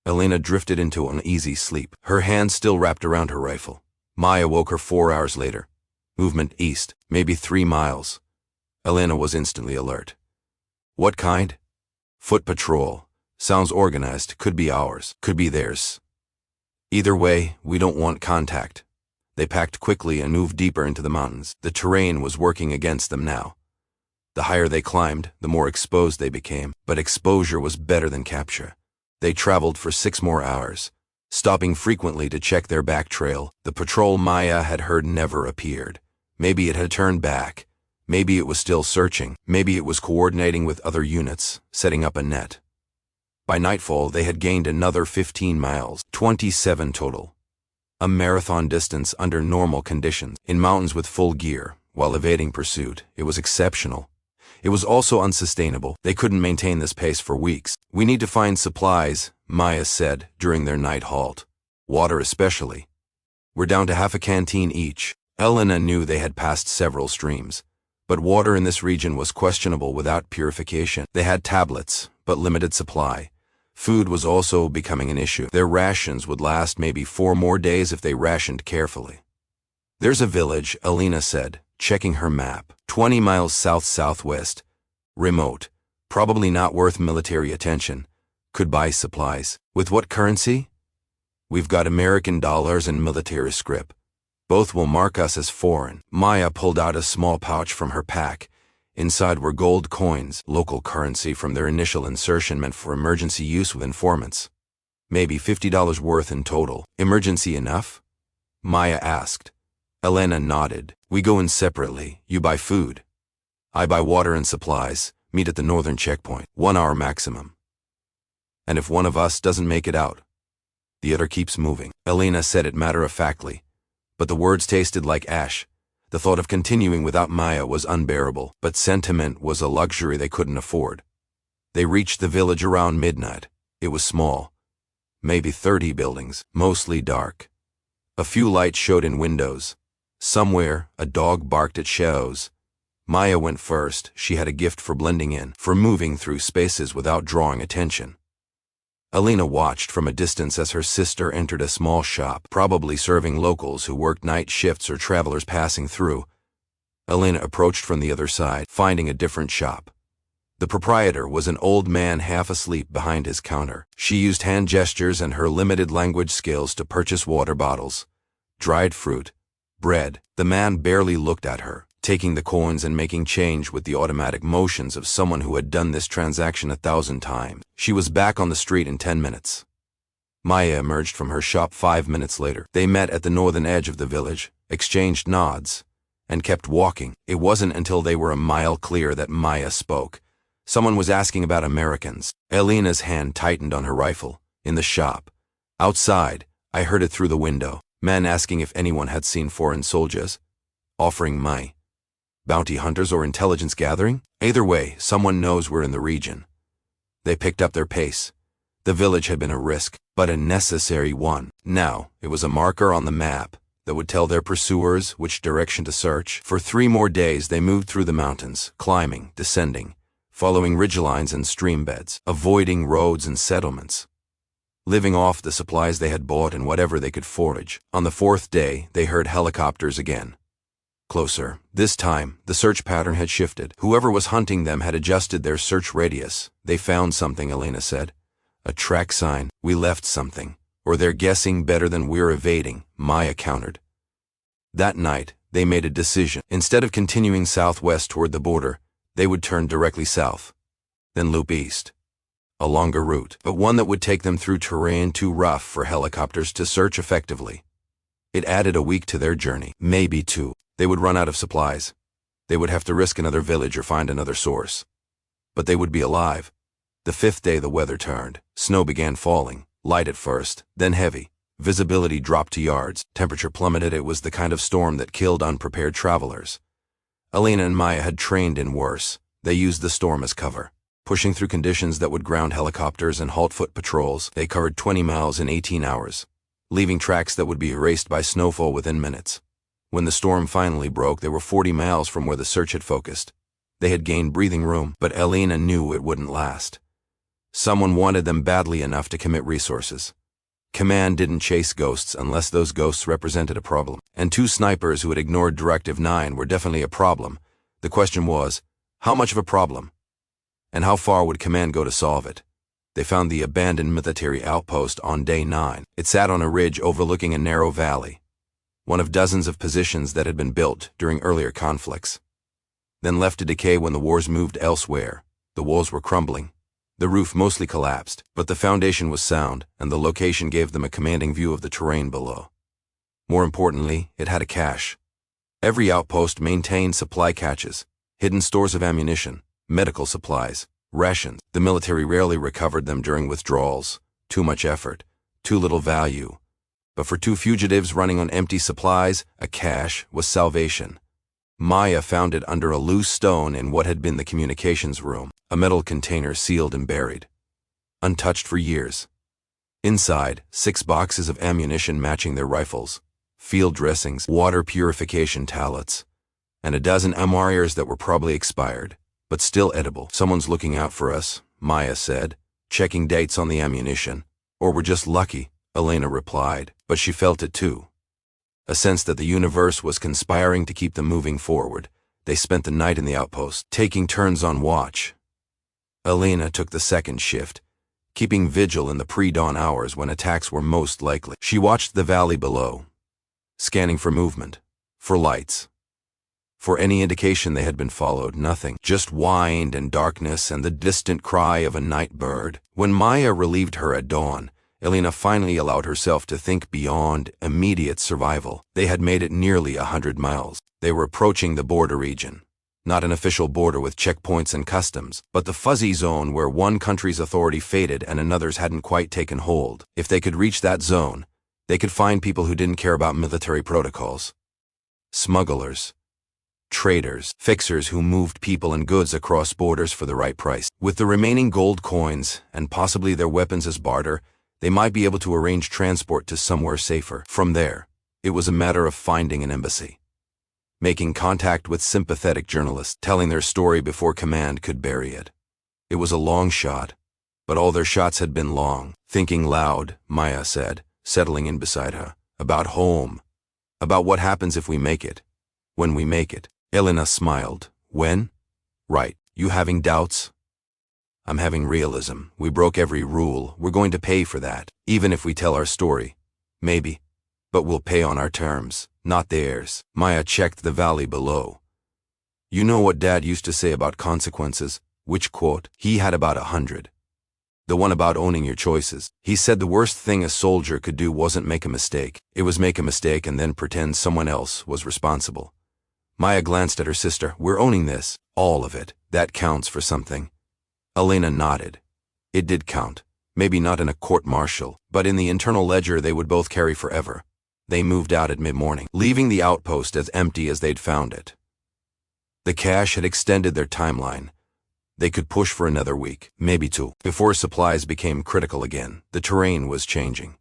Alina drifted into uneasy sleep, her hand still wrapped around her rifle. Maya woke her 4 hours later. Movement east, maybe 3 miles. Alina was instantly alert. What kind? Foot patrol. Sounds organized. Could be ours. Could be theirs. Either way, we don't want contact. They packed quickly and moved deeper into the mountains. The terrain was working against them now. The higher they climbed, the more exposed they became, but exposure was better than capture. They traveled for 6 more hours, stopping frequently to check their back trail. The patrol Maya had heard never appeared. Maybe it had turned back. Maybe it was still searching. Maybe it was coordinating with other units, setting up a net. By nightfall, they had gained another 15 miles, 27 total. A marathon distance under normal conditions, in mountains with full gear, while evading pursuit. It was exceptional. It was also unsustainable. They couldn't maintain this pace for weeks. We need to find supplies, Maya said during their night halt. Water especially. We're down to half a canteen each. Elena knew they had passed several streams, but water in this region was questionable without purification. They had tablets, but limited supply. Food was also becoming an issue. Their rations would last maybe 4 more days if they rationed carefully. There's a village, Alina said, checking her map, 20 miles south-southwest. Remote, probably not worth military attention. Could buy supplies. With what currency? We've got American dollars and military scrip. Both will mark us as foreign. Maya pulled out a small pouch from her pack. Inside were gold coins, local currency from their initial insertion meant for emergency use with informants. Maybe $50 worth in total. Emergency enough? Maya asked. Elena nodded. We go in separately. You buy food. I buy water and supplies. Meet at the northern checkpoint. 1 hour maximum. And if one of us doesn't make it out, the other keeps moving. Elena said it matter-of-factly, but the words tasted like ash. The thought of continuing without Maya was unbearable, but sentiment was a luxury they couldn't afford. They reached the village around midnight. It was small. Maybe 30 buildings, mostly dark. A few lights showed in windows. Somewhere, a dog barked at shadows. Maya went first. She had a gift for blending in, for moving through spaces without drawing attention. Alina watched from a distance as her sister entered a small shop, probably serving locals who worked night shifts or travelers passing through. Alina approached from the other side, finding a different shop. The proprietor was an old man half asleep behind his counter. She used hand gestures and her limited language skills to purchase water bottles, dried fruit, bread. The man barely looked at her, taking the coins and making change with the automatic motions of someone who had done this transaction 1,000 times. She was back on the street in 10 minutes. Maya emerged from her shop 5 minutes later. They met at the northern edge of the village, exchanged nods, and kept walking. It wasn't until they were a mile clear that Maya spoke. Someone was asking about Americans. Elena's hand tightened on her rifle. In the shop. Outside, I heard it through the window. Men asking if anyone had seen foreign soldiers. Offering money. Bounty hunters or intelligence gathering? Either way, someone knows we're in the region. They picked up their pace. The village had been a risk, but a necessary one. Now, it was a marker on the map that would tell their pursuers which direction to search. For 3 more days, they moved through the mountains, climbing, descending, following ridgelines and stream beds, avoiding roads and settlements, living off the supplies they had bought and whatever they could forage. On the 4th day, they heard helicopters again. Closer. This time, the search pattern had shifted. Whoever was hunting them had adjusted their search radius. They found something, Elena said. A track sign. We left something. Or they're guessing better than we're evading, Maya countered. That night, they made a decision. Instead of continuing southwest toward the border, they would turn directly south, then loop east. A longer route, but one that would take them through terrain too rough for helicopters to search effectively. It added a week to their journey, maybe 2. They would run out of supplies. They would have to risk another village or find another source. But they would be alive. The 5th day the weather turned. Snow began falling, light at first, then heavy. Visibility dropped to yards. Temperature plummeted. It was the kind of storm that killed unprepared travelers. Elena and Maya had trained in worse. They used the storm as cover. Pushing through conditions that would ground helicopters and halt foot patrols, they covered 20 miles in 18 hours, leaving tracks that would be erased by snowfall within minutes. When the storm finally broke, they were 40 miles from where the search had focused. They had gained breathing room, but Elena knew it wouldn't last. Someone wanted them badly enough to commit resources. Command didn't chase ghosts unless those ghosts represented a problem. And 2 snipers who had ignored Directive 9 were definitely a problem. The question was, how much of a problem? And how far would Command go to solve it? They found the abandoned military outpost on day 9. It sat on a ridge overlooking a narrow valley, one of dozens of positions that had been built during earlier conflicts, then left to decay when the wars moved elsewhere. The walls were crumbling. The roof mostly collapsed, but the foundation was sound, and the location gave them a commanding view of the terrain below. More importantly, it had a cache. Every outpost maintained supply caches, hidden stores of ammunition, medical supplies, rations. The military rarely recovered them during withdrawals. Too much effort, too little value. But for 2 fugitives running on empty supplies, a cache was salvation. Maya found it under a loose stone in what had been the communications room, a metal container sealed and buried, untouched for years. Inside, 6 boxes of ammunition matching their rifles, field dressings, water purification tallets, and a dozen MREs that were probably expired, but still edible. Someone's looking out for us, Maya said, checking dates on the ammunition. Or we're just lucky, Elena replied, but she felt it too. A sense that the universe was conspiring to keep them moving forward. They spent the night in the outpost, taking turns on watch. Elena took the 2nd shift, keeping vigil in the pre-dawn hours when attacks were most likely. She watched the valley below, scanning for movement, for lights, for any indication they had been followed. Nothing, just wind and darkness and the distant cry of a night bird. When Maya relieved her at dawn, Elena finally allowed herself to think beyond immediate survival. They had made it nearly 100 miles. They were approaching the border region. Not an official border with checkpoints and customs, but the fuzzy zone where one country's authority faded and another's hadn't quite taken hold. If they could reach that zone, they could find people who didn't care about military protocols. Smugglers, traders, fixers who moved people and goods across borders for the right price. With the remaining gold coins, and possibly their weapons as barter, they might be able to arrange transport to somewhere safer. From there, it was a matter of finding an embassy, making contact with sympathetic journalists, telling their story before Command could bury it. It was a long shot, but all their shots had been long. Thinking loud, Maya said, settling in beside her, about home, about what happens if we make it, when we make it. Elena smiled. When? Right. You having doubts? I'm having realism. We broke every rule. We're going to pay for that, even if we tell our story. Maybe. But we'll pay on our terms, not theirs. Maya checked the valley below. You know what Dad used to say about consequences? Which quote? He had about 100. The one about owning your choices. He said the worst thing a soldier could do wasn't make a mistake. It was make a mistake and then pretend someone else was responsible. Maya glanced at her sister. We're owning this. All of it. That counts for something. Elena nodded. It did count. Maybe not in a court-martial, but in the internal ledger they would both carry forever. They moved out at mid-morning, leaving the outpost as empty as they'd found it. The cache had extended their timeline. They could push for another week, maybe two, before supplies became critical again. The terrain was changing.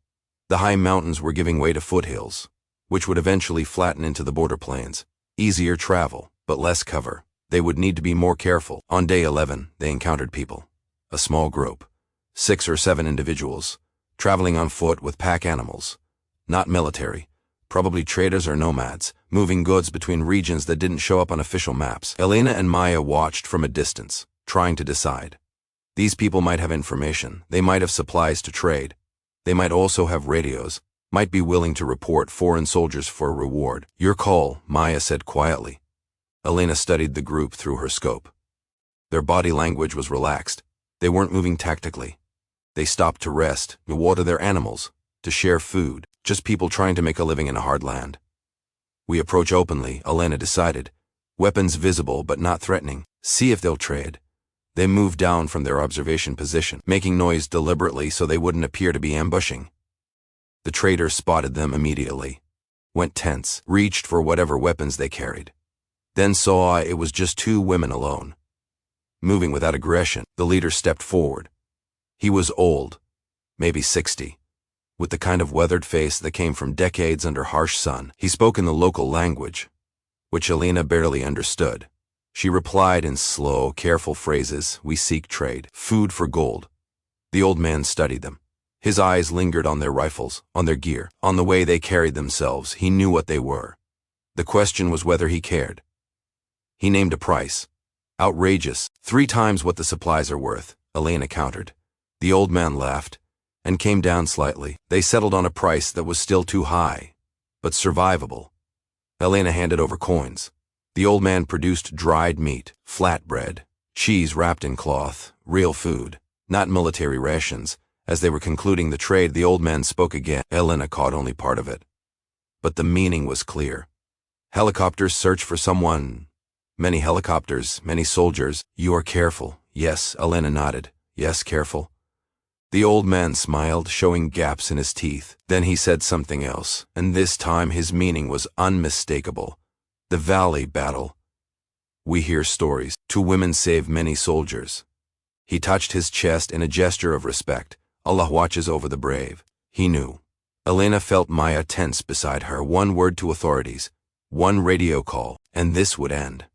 The high mountains were giving way to foothills, which would eventually flatten into the border plains. Easier travel, but less cover. They would need to be more careful. On day 11, they encountered people. A small group. 6 or 7 individuals, traveling on foot with pack animals. Not military, probably traders or nomads, moving goods between regions that didn't show up on official maps. Elena and Maya watched from a distance, trying to decide. These people might have information, they might have supplies to trade, they might also have radios, might be willing to report foreign soldiers for a reward. Your call, Maya said quietly. Elena studied the group through her scope. Their body language was relaxed. They weren't moving tactically. They stopped to rest, to water their animals, to share food, just people trying to make a living in a hard land. We approach openly, Elena decided. Weapons visible but not threatening. See if they'll trade. They moved down from their observation position, making noise deliberately so they wouldn't appear to be ambushing. The trader spotted them immediately, went tense, reached for whatever weapons they carried, then saw it was just 2 women alone. Moving without aggression, the leader stepped forward. He was old, maybe 60, with the kind of weathered face that came from decades under harsh sun. He spoke in the local language, which Elena barely understood. She replied in slow, careful phrases. We seek trade, food for gold. The old man studied them. His eyes lingered on their rifles, on their gear, on the way they carried themselves. He knew what they were. The question was whether he cared. He named a price. Outrageous, 3 times what the supplies are worth, Elena countered. The old man laughed and came down slightly. They settled on a price that was still too high, but survivable. Elena handed over coins. The old man produced dried meat, flatbread, cheese wrapped in cloth, real food, not military rations. As they were concluding the trade, the old man spoke again. Elena caught only part of it, but the meaning was clear. Helicopters search for someone. Many helicopters, many soldiers. You are careful. Yes, Elena nodded. Yes, careful. The old man smiled, showing gaps in his teeth. Then he said something else, and this time his meaning was unmistakable. The valley battle. We hear stories. 2 women save many soldiers. He touched his chest in a gesture of respect. Allah watches over the brave. He knew. Elena felt Maya tense beside her. 1 word to authorities, 1 radio call, and this would end.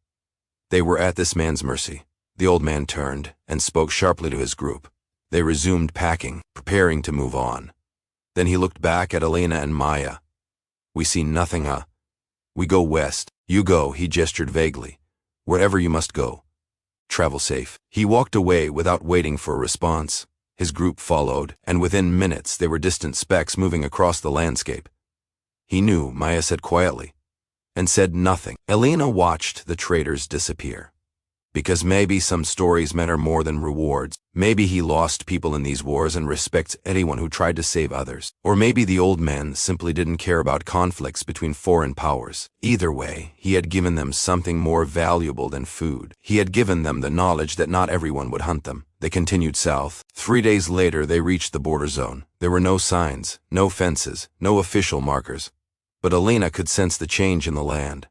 They were at this man's mercy. The old man turned and spoke sharply to his group. They resumed packing, preparing to move on. Then he looked back at Elena and Maya. We see nothing, huh? We go west. You go, he gestured vaguely. Wherever you must go. Travel safe. He walked away without waiting for a response. His group followed, and within minutes they were distant specks moving across the landscape. He knew, Maya said quietly, and said nothing. Elena watched the traders disappear. Because maybe some stories matter more than rewards. Maybe he lost people in these wars and respects anyone who tried to save others. Or maybe the old man simply didn't care about conflicts between foreign powers. Either way, he had given them something more valuable than food. He had given them the knowledge that not everyone would hunt them. They continued south. 3 days later, they reached the border zone. There were no signs, no fences, no official markers. But Elena could sense the change in the land.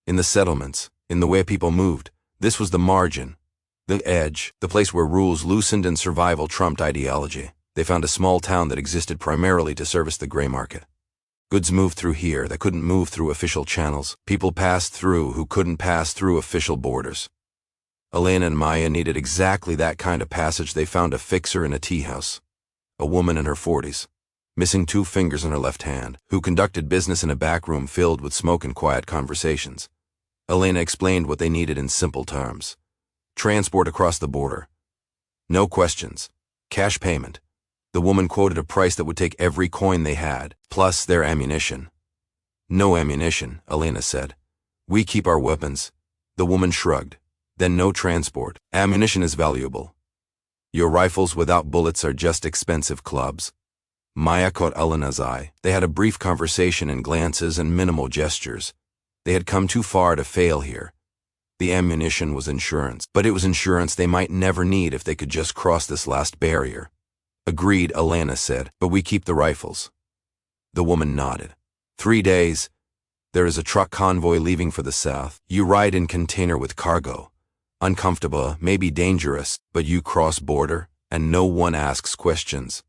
In the settlements, in the way people moved. This was the margin, the edge, the place where rules loosened and survival trumped ideology. They found a small town that existed primarily to service the gray market. Goods moved through here that couldn't move through official channels. People passed through who couldn't pass through official borders. Elena and Maya needed exactly that kind of passage. They found a fixer in a tea house, a woman in her 40s, missing 2 fingers on her left hand, who conducted business in a back room filled with smoke and quiet conversations. Elena explained what they needed in simple terms. Transport across the border. No questions. Cash payment. The woman quoted a price that would take every coin they had, plus their ammunition. No ammunition, Elena said. We keep our weapons. The woman shrugged. Then no transport. Ammunition is valuable. Your rifles without bullets are just expensive clubs. Maya caught Elena's eye. They had a brief conversation in glances and minimal gestures. They had come too far to fail here. The ammunition was insurance, but it was insurance they might never need if they could just cross this last barrier. Agreed, Elena said, but we keep the rifles. The woman nodded. 3 days. There is a truck convoy leaving for the south. You ride in container with cargo. Uncomfortable, maybe dangerous, but you cross border, and no one asks questions.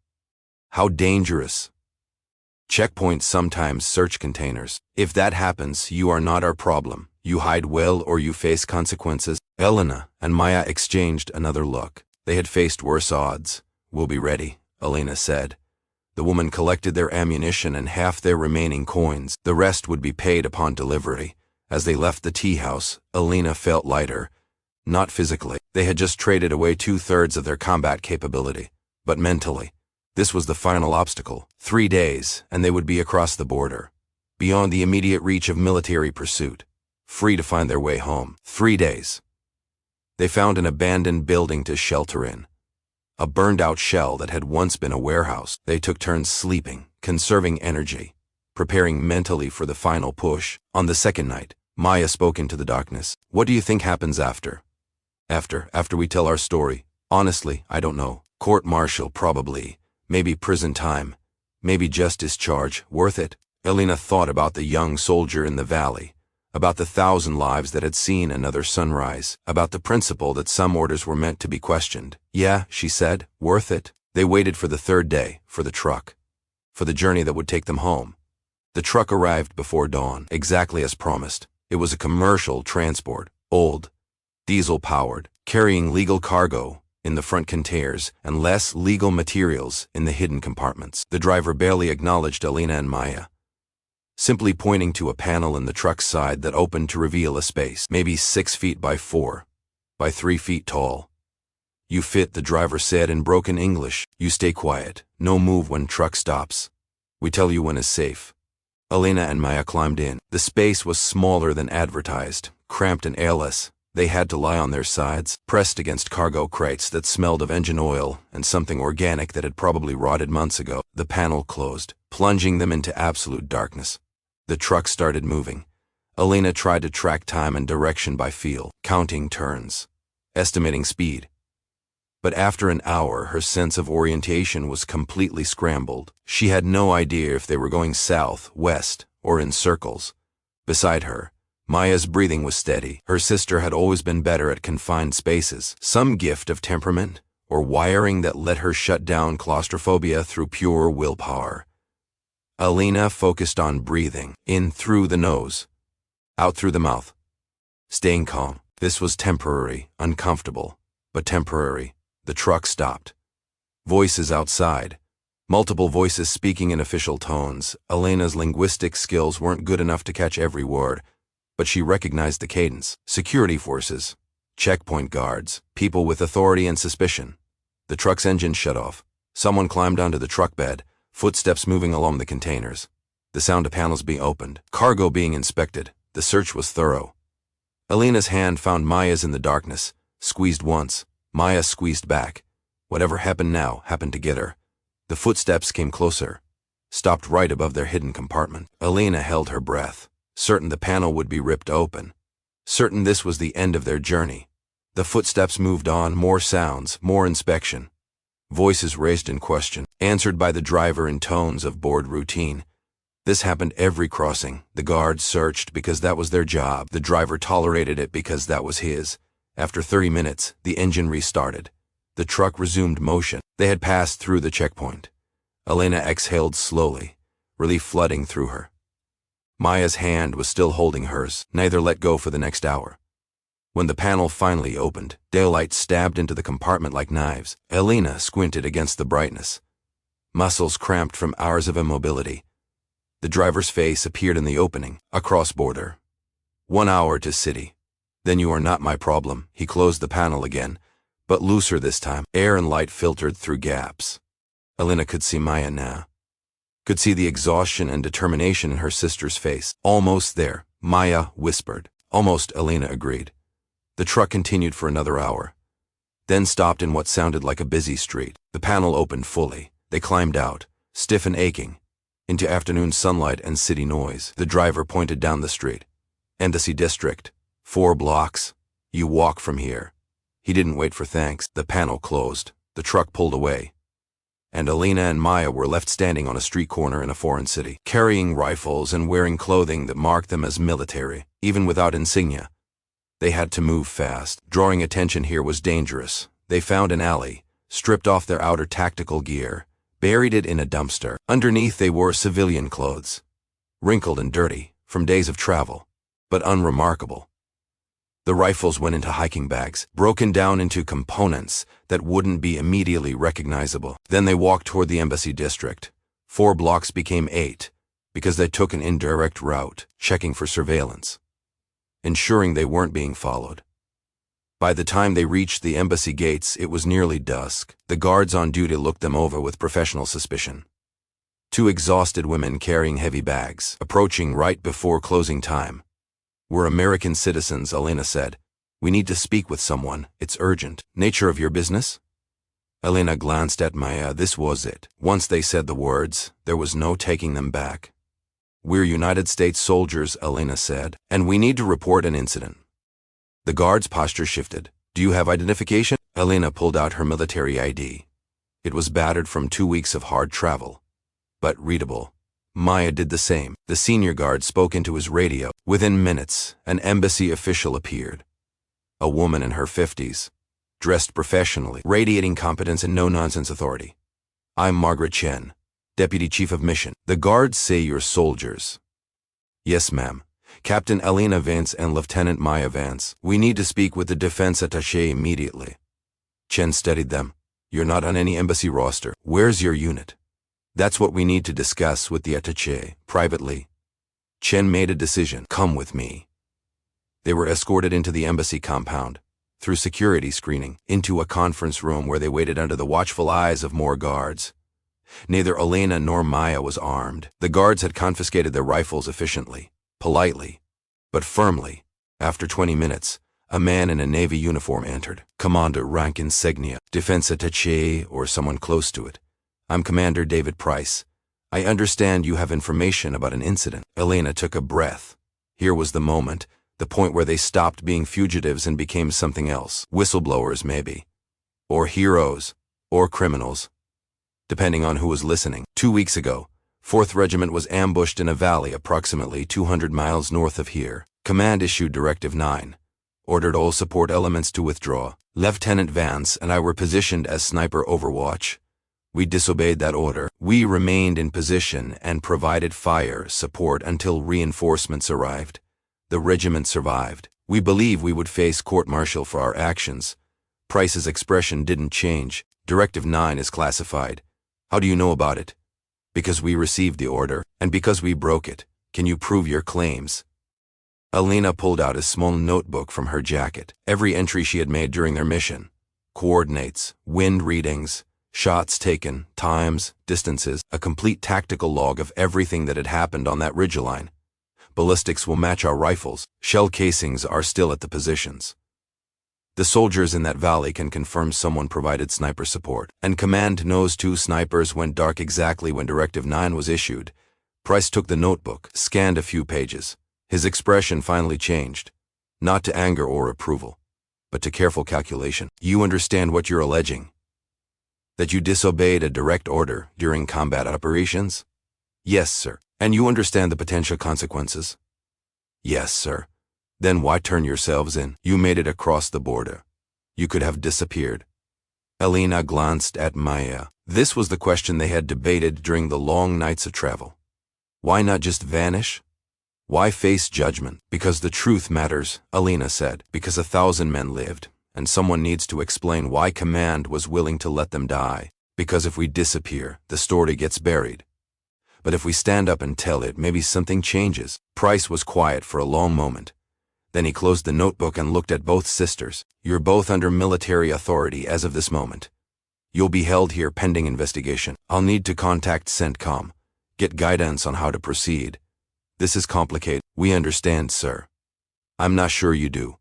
How dangerous? Checkpoints sometimes search containers. If that happens, you are not our problem. You hide well or you face consequences. Elena and Maya exchanged another look. They had faced worse odds. We'll be ready, Elena said. The woman collected their ammunition and half their remaining coins. The rest would be paid upon delivery. As they left the tea house, Elena felt lighter. Not physically. They had just traded away 2/3 of their combat capability. But mentally. This was the final obstacle. 3 days, and they would be across the border. Beyond the immediate reach of military pursuit. Free to find their way home. 3 days. They found an abandoned building to shelter in. A burned-out shell that had once been a warehouse. They took turns sleeping, conserving energy, preparing mentally for the final push. On the second night, Maya spoke into the darkness. What do you think happens after? After we tell our story? Honestly, I don't know. Court-martial, probably. Maybe prison time. Maybe just discharge. Worth it? Elena thought about the young soldier in the valley, about the 1,000 lives that had seen another sunrise, about the principle that some orders were meant to be questioned. Yeah, she said, worth it. They waited for the 3rd day, for the truck, for the journey that would take them home. The truck arrived before dawn, exactly as promised. It was a commercial transport, old, diesel-powered, carrying legal cargo in the front containers and less legal materials in the hidden compartments. The driver barely acknowledged Elena and Maya, simply pointing to a panel in the truck's side that opened to reveal a space, maybe 6 feet by 4, by 3 feet tall. You fit, the driver said in broken English. You stay quiet, no move when truck stops. We tell you when it's safe. Elena and Maya climbed in. The space was smaller than advertised, cramped and airless. They had to lie on their sides, pressed against cargo crates that smelled of engine oil and something organic that had probably rotted months ago. The panel closed, plunging them into absolute darkness. The truck started moving. Elena tried to track time and direction by feel, counting turns, estimating speed. But after an hour, her sense of orientation was completely scrambled. She had no idea if they were going south, west, or in circles. Beside her, Maya's breathing was steady. Her sister had always been better at confined spaces. Some gift of temperament or wiring that let her shut down claustrophobia through pure willpower. Elena focused on breathing, in through the nose, out through the mouth. Staying calm. This was temporary, uncomfortable, but temporary. The truck stopped. Voices outside. Multiple voices speaking in official tones. Elena's linguistic skills weren't good enough to catch every word, but she recognized the cadence. Security forces, checkpoint guards, people with authority and suspicion. The truck's engine shut off. Someone climbed onto the truck bed, footsteps moving along the containers. The sound of panels being opened, cargo being inspected. The search was thorough. Elena's hand found Maya's in the darkness, squeezed once. Maya squeezed back. Whatever happened now happened to get her. The footsteps came closer, stopped right above their hidden compartment. Elena held her breath, certain the panel would be ripped open, certain this was the end of their journey. The footsteps moved on, more sounds, more inspection. Voices raised in question, answered by the driver in tones of bored routine. This happened every crossing. The guards searched because that was their job. The driver tolerated it because that was his. After 30 minutes, the engine restarted. The truck resumed motion. They had passed through the checkpoint. Elena exhaled slowly, relief flooding through her. Maya's hand was still holding hers. Neither let go for the next hour. When the panel finally opened, daylight stabbed into the compartment like knives. Elena squinted against the brightness. Muscles cramped from hours of immobility. The driver's face appeared in the opening, across border. 1 hour to city. Then you are not my problem. He closed the panel again, but looser this time. Air and light filtered through gaps. Elena could see Maya now. Could see the exhaustion and determination in her sister's face. Almost there, Maya whispered. Almost, Elena agreed. The truck continued for another hour, then stopped in what sounded like a busy street. The panel opened fully. They climbed out, stiff and aching, into afternoon sunlight and city noise. The driver pointed down the street. Embassy District, 4 blocks. You walk from here. He didn't wait for thanks. The panel closed. The truck pulled away, and Alina and Maya were left standing on a street corner in a foreign city, carrying rifles and wearing clothing that marked them as military, even without insignia. They had to move fast. Drawing attention here was dangerous. They found an alley, stripped off their outer tactical gear, buried it in a dumpster. Underneath they wore civilian clothes, wrinkled and dirty from days of travel, but unremarkable. The rifles went into hiking bags, broken down into components that wouldn't be immediately recognizable. Then they walked toward the Embassy District. 4 blocks became 8, because they took an indirect route, checking for surveillance, ensuring they weren't being followed. By the time they reached the embassy gates, it was nearly dusk. The guards on duty looked them over with professional suspicion. 2 exhausted women carrying heavy bags, approaching right before closing time. "We're American citizens," Elena said. "We need to speak with someone. It's urgent." "Nature of your business?" Elena glanced at Maya. This was it. Once they said the words, there was no taking them back. "We're United States soldiers," Elena said, "and we need to report an incident." The guard's posture shifted. "Do you have identification?" Elena pulled out her military ID. It was battered from 2 weeks of hard travel, but readable. Maya did the same. The senior guard spoke into his radio. Within minutes, an embassy official appeared. A woman in her 50s, dressed professionally, radiating competence and no-nonsense authority. "I'm Margaret Chen, Deputy Chief of Mission." "The guards say you're soldiers." "Yes, ma'am. Captain Elena Vance and Lieutenant Maya Vance. We need to speak with the defense attaché immediately." Chen steadied them. "You're not on any embassy roster. Where's your unit?" "That's what we need to discuss with the attaché, privately." Chen made a decision. "Come with me." They were escorted into the embassy compound, through security screening, into a conference room where they waited under the watchful eyes of more guards. Neither Elena nor Maya was armed. The guards had confiscated their rifles efficiently, politely, but firmly. After 20 minutes, a man in a Navy uniform entered. "Commander, rank insignia, defense attaché or someone close to it. I'm Commander David Price. I understand you have information about an incident." Elena took a breath. Here was the moment, the point where they stopped being fugitives and became something else. Whistleblowers, maybe. Or heroes. Or criminals. Depending on who was listening. 2 weeks ago, 4th Regiment was ambushed in a valley approximately 200 miles north of here. Command issued Directive 9. Ordered all support elements to withdraw. Lieutenant Vance and I were positioned as sniper overwatch. We disobeyed that order. We remained in position and provided fire support until reinforcements arrived. The regiment survived. We believe we would face court-martial for our actions. Price's expression didn't change. Directive 9 is classified. How do you know about it? Because we received the order, and because we broke it. Can you prove your claims? Elena pulled out a small notebook from her jacket. Every entry she had made during their mission. Coordinates, wind readings, shots taken, times, distances, a complete tactical log of everything that had happened on that ridgeline. Ballistics will match our rifles. Shell casings are still at the positions. The soldiers in that valley can confirm someone provided sniper support. And command knows 2 snipers went dark exactly when Directive 9 was issued. Price took the notebook, scanned a few pages. His expression finally changed. Not to anger or approval, but to careful calculation. "You understand what you're alleging? That you disobeyed a direct order during combat operations?" "Yes, sir." "And you understand the potential consequences?" "Yes, sir." "Then why turn yourselves in? You made it across the border. You could have disappeared." Elena glanced at Maya. This was the question they had debated during the long nights of travel. Why not just vanish? Why face judgment? "Because the truth matters," Elena said. "Because 1,000 men lived, and someone needs to explain why command was willing to let them die. Because if we disappear, the story gets buried. But if we stand up and tell it, maybe something changes." Price was quiet for a long moment. Then he closed the notebook and looked at both sisters. "You're both under military authority as of this moment. You'll be held here pending investigation. I'll need to contact CENTCOM, get guidance on how to proceed. This is complicated." "We understand, sir." "I'm not sure you do."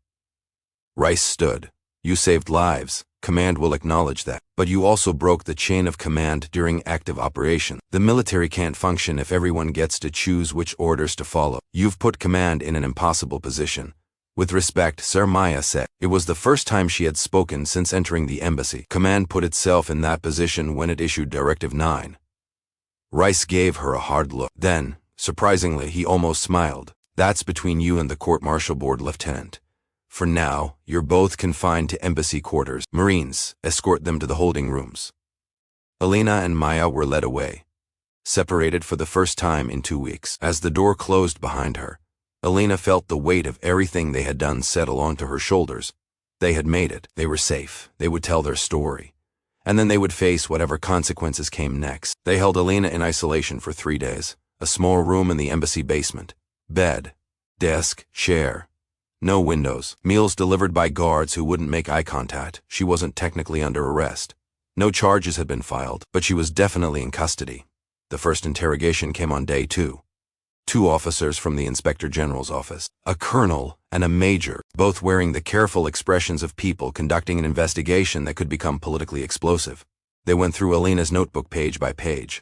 Rice stood. You saved lives. Command will acknowledge that. But you also broke the chain of command during active operation. The military can't function if everyone gets to choose which orders to follow. You've put command in an impossible position. With respect, Sir, Maya said. It was the first time she had spoken since entering the embassy. Command put itself in that position when it issued Directive 9. Rice gave her a hard look. Then, surprisingly, he almost smiled. That's between you and the court-martial board, Lieutenant. For now, you're both confined to embassy quarters. Marines, escort them to the holding rooms. Elena and Maya were led away, separated for the first time in 2 weeks. As the door closed behind her, Elena felt the weight of everything they had done settle onto her shoulders. They had made it. They were safe. They would tell their story. And then they would face whatever consequences came next. They held Elena in isolation for 3 days. A small room in the embassy basement. Bed, desk, chair. No windows. Meals delivered by guards who wouldn't make eye contact. She wasn't technically under arrest. No charges had been filed, but she was definitely in custody. The first interrogation came on day 2. 2 officers from the Inspector General's office, a colonel and a major, both wearing the careful expressions of people conducting an investigation that could become politically explosive. They went through Elena's notebook page by page,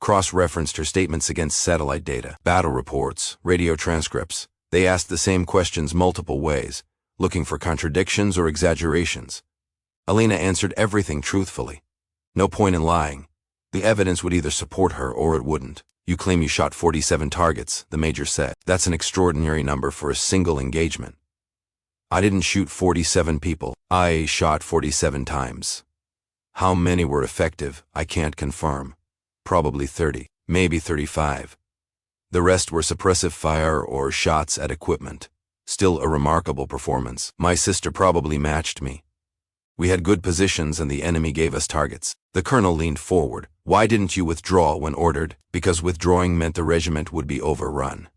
cross-referenced her statements against satellite data, battle reports, radio transcripts. They asked the same questions multiple ways, looking for contradictions or exaggerations. Elena answered everything truthfully. No point in lying. The evidence would either support her or it wouldn't. You claim you shot 47 targets, the major said. That's an extraordinary number for a single engagement. I didn't shoot 47 people. I shot 47 times. How many were effective, I can't confirm. Probably 30, maybe 35. The rest were suppressive fire or shots at equipment. Still a remarkable performance. My sister probably matched me. We had good positions and the enemy gave us targets. The colonel leaned forward. Why didn't you withdraw when ordered? Because withdrawing meant the regiment would be overrun.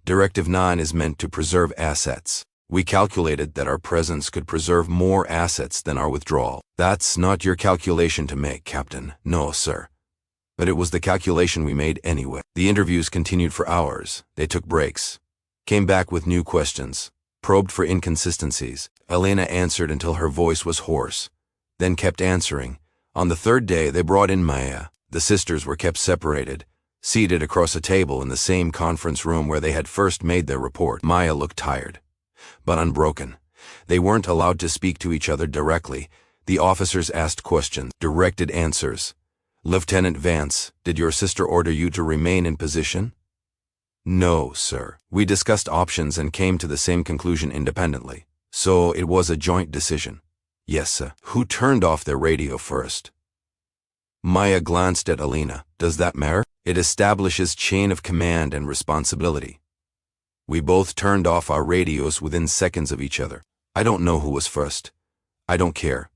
Directive 9 is meant to preserve assets. We calculated that our presence could preserve more assets than our withdrawal. That's not your calculation to make, Captain. No, sir. But it was the calculation we made anyway. The interviews continued for hours. They took breaks, came back with new questions, probed for inconsistencies. Elena answered until her voice was hoarse, then kept answering. On the 3rd day, they brought in Maya. The sisters were kept separated, seated across a table in the same conference room where they had first made their report. Maya looked tired, but unbroken. They weren't allowed to speak to each other directly. The officers asked questions, directed answers. Lieutenant Vance, did your sister order you to remain in position? No, sir. We discussed options and came to the same conclusion independently. So it was a joint decision. Yes, sir. Who turned off their radio first? Maya glanced at Elena. Does that matter? It establishes chain of command and responsibility. We both turned off our radios within seconds of each other. I don't know who was first. I don't care.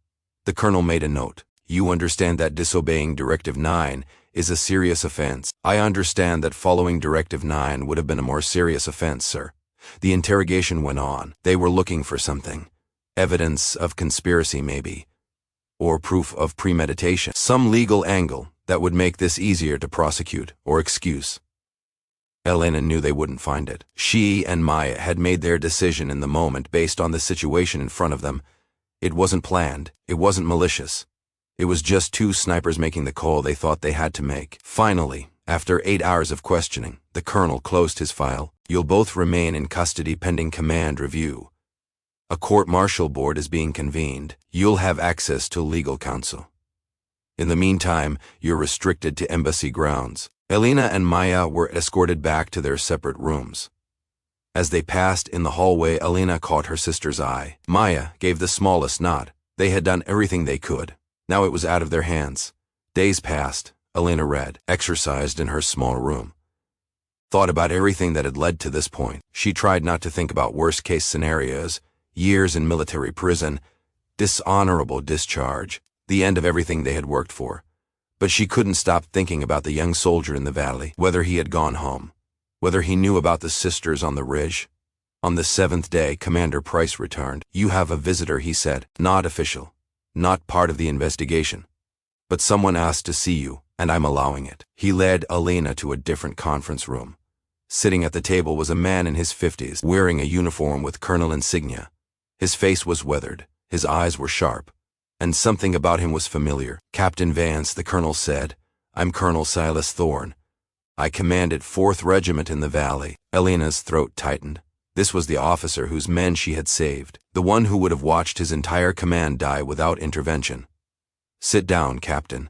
The colonel made a note. You understand that disobeying Directive 9 is a serious offense. I understand that following Directive 9 would have been a more serious offense, sir. The interrogation went on. They were looking for something. Evidence of conspiracy, maybe. Or proof of premeditation. Some legal angle that would make this easier to prosecute or excuse. Elena knew they wouldn't find it. She and Maya had made their decision in the moment based on the situation in front of them. It wasn't planned. It wasn't malicious. It was just 2 snipers making the call they thought they had to make. Finally, after 8 hours of questioning, the colonel closed his file. You'll both remain in custody pending command review. A court-martial board is being convened. You'll have access to legal counsel. In the meantime, you're restricted to embassy grounds. Elena and Maya were escorted back to their separate rooms. As they passed in the hallway, Elena caught her sister's eye. Maya gave the smallest nod. They had done everything they could. Now it was out of their hands. Days passed. Elena read, exercised in her small room. Thought about everything that had led to this point. She tried not to think about worst-case scenarios, years in military prison, dishonorable discharge, the end of everything they had worked for. But she couldn't stop thinking about the young soldier in the valley, whether he had gone home, whether he knew about the sisters on the ridge. On the 7th day, Commander Price returned. You have a visitor, he said. Not official, not part of the investigation. But someone asked to see you, and I'm allowing it. He led Elena to a different conference room. Sitting at the table was a man in his 50s, wearing a uniform with colonel insignia. His face was weathered, his eyes were sharp, and something about him was familiar. "Captain Vance," the colonel said, "I'm Colonel Silas Thorne. I commanded 4th Regiment in the Valley." Elena's throat tightened. This was the officer whose men she had saved, the one who would have watched his entire command die without intervention. "Sit down, Captain."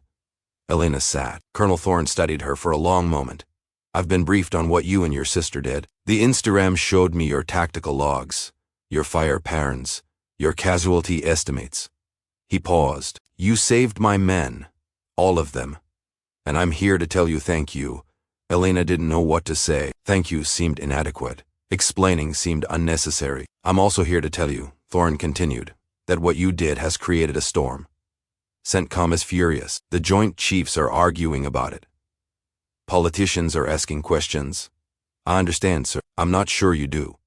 Elena sat. Colonel Thorne studied her for a long moment. "I've been briefed on what you and your sister did. The Instagram showed me your tactical logs, your fire patterns, your casualty estimates." He paused. "You saved my men, all of them. And I'm here to tell you thank you." Elena didn't know what to say. Thank you seemed inadequate. Explaining seemed unnecessary. "I'm also here to tell you," Thorne continued, "that what you did has created a storm. CENTCOM is furious. The Joint Chiefs are arguing about it. Politicians are asking questions. I understand, sir. I'm not sure you do.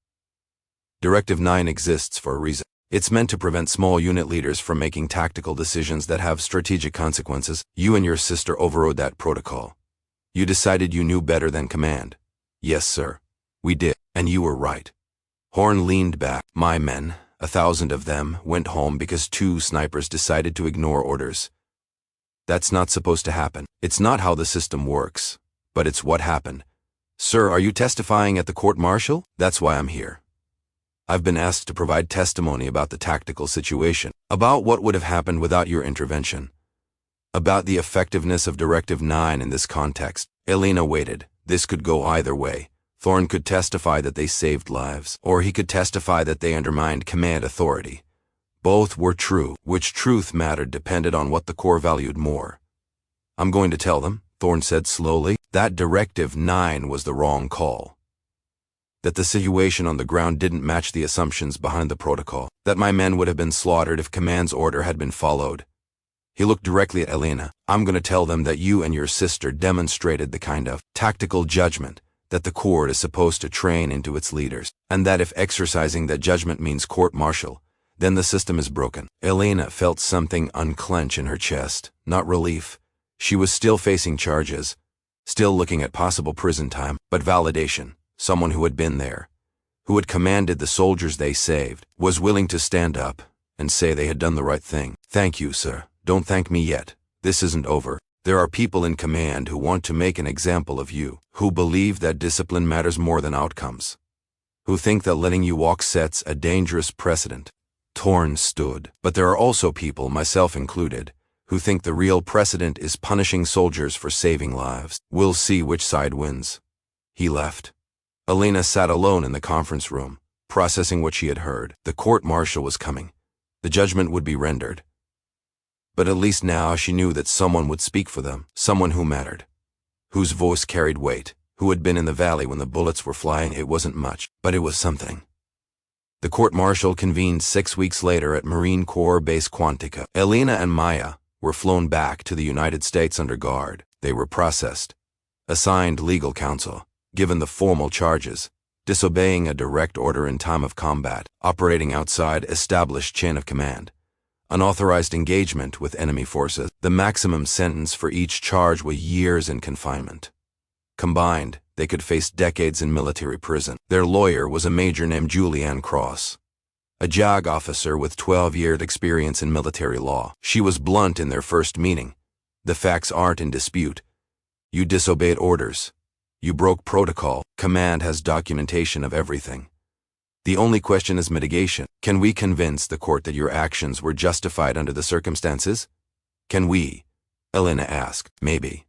Directive 9 exists for a reason. It's meant to prevent small unit leaders from making tactical decisions that have strategic consequences. You and your sister overrode that protocol. You decided you knew better than command." "Yes, sir. We did, and you were right." Horn leaned back. "My men, 1,000 of them, went home because 2 snipers decided to ignore orders. That's not supposed to happen. It's not how the system works, but it's what happened." "Sir, are you testifying at the court-martial?" "That's why I'm here. I've been asked to provide testimony about the tactical situation, about what would have happened without your intervention, about the effectiveness of Directive 9 in this context." Elena waited. This could go either way. Thorne could testify that they saved lives, or he could testify that they undermined command authority. Both were true. Which truth mattered depended on what the Corps valued more. "I'm going to tell them," Thorne said slowly, "that Directive 9 was the wrong call. That the situation on the ground didn't match the assumptions behind the protocol. That my men would have been slaughtered if command's order had been followed." He looked directly at Elena. "I'm going to tell them that you and your sister demonstrated the kind of tactical judgment that the Corps is supposed to train into its leaders, and that if exercising that judgment means court-martial, then the system is broken." Elena felt something unclench in her chest, not relief. She was still facing charges, still looking at possible prison time, but validation. Someone who had been there, who had commanded the soldiers they saved, was willing to stand up and say they had done the right thing. "Thank you, sir. Don't thank me yet. This isn't over. There are people in command who want to make an example of you, who believe that discipline matters more than outcomes, who think that letting you walk sets a dangerous precedent." Thorne stood. "But there are also people, myself included, who think the real precedent is punishing soldiers for saving lives. We'll see which side wins." He left. Elena sat alone in the conference room, processing what she had heard. The court-martial was coming. The judgment would be rendered. But at least now she knew that someone would speak for them, someone who mattered, whose voice carried weight, who had been in the valley when the bullets were flying. It wasn't much, but it was something. The court-martial convened 6 weeks later at Marine Corps Base Quantica. Elena and Maya were flown back to the United States under guard. They were processed, assigned legal counsel, given the formal charges: disobeying a direct order in time of combat, operating outside established chain of command, unauthorized engagement with enemy forces. The maximum sentence for each charge was years in confinement. Combined, they could face decades in military prison. Their lawyer was a major named Julianne Cross, a JAG officer with 12-year experience in military law. She was blunt in their first meeting. "The facts aren't in dispute. You disobeyed orders. You broke protocol. Command has documentation of everything. The only question is mitigation. Can we convince the court that your actions were justified under the circumstances? Can we?" Elena asked. "Maybe.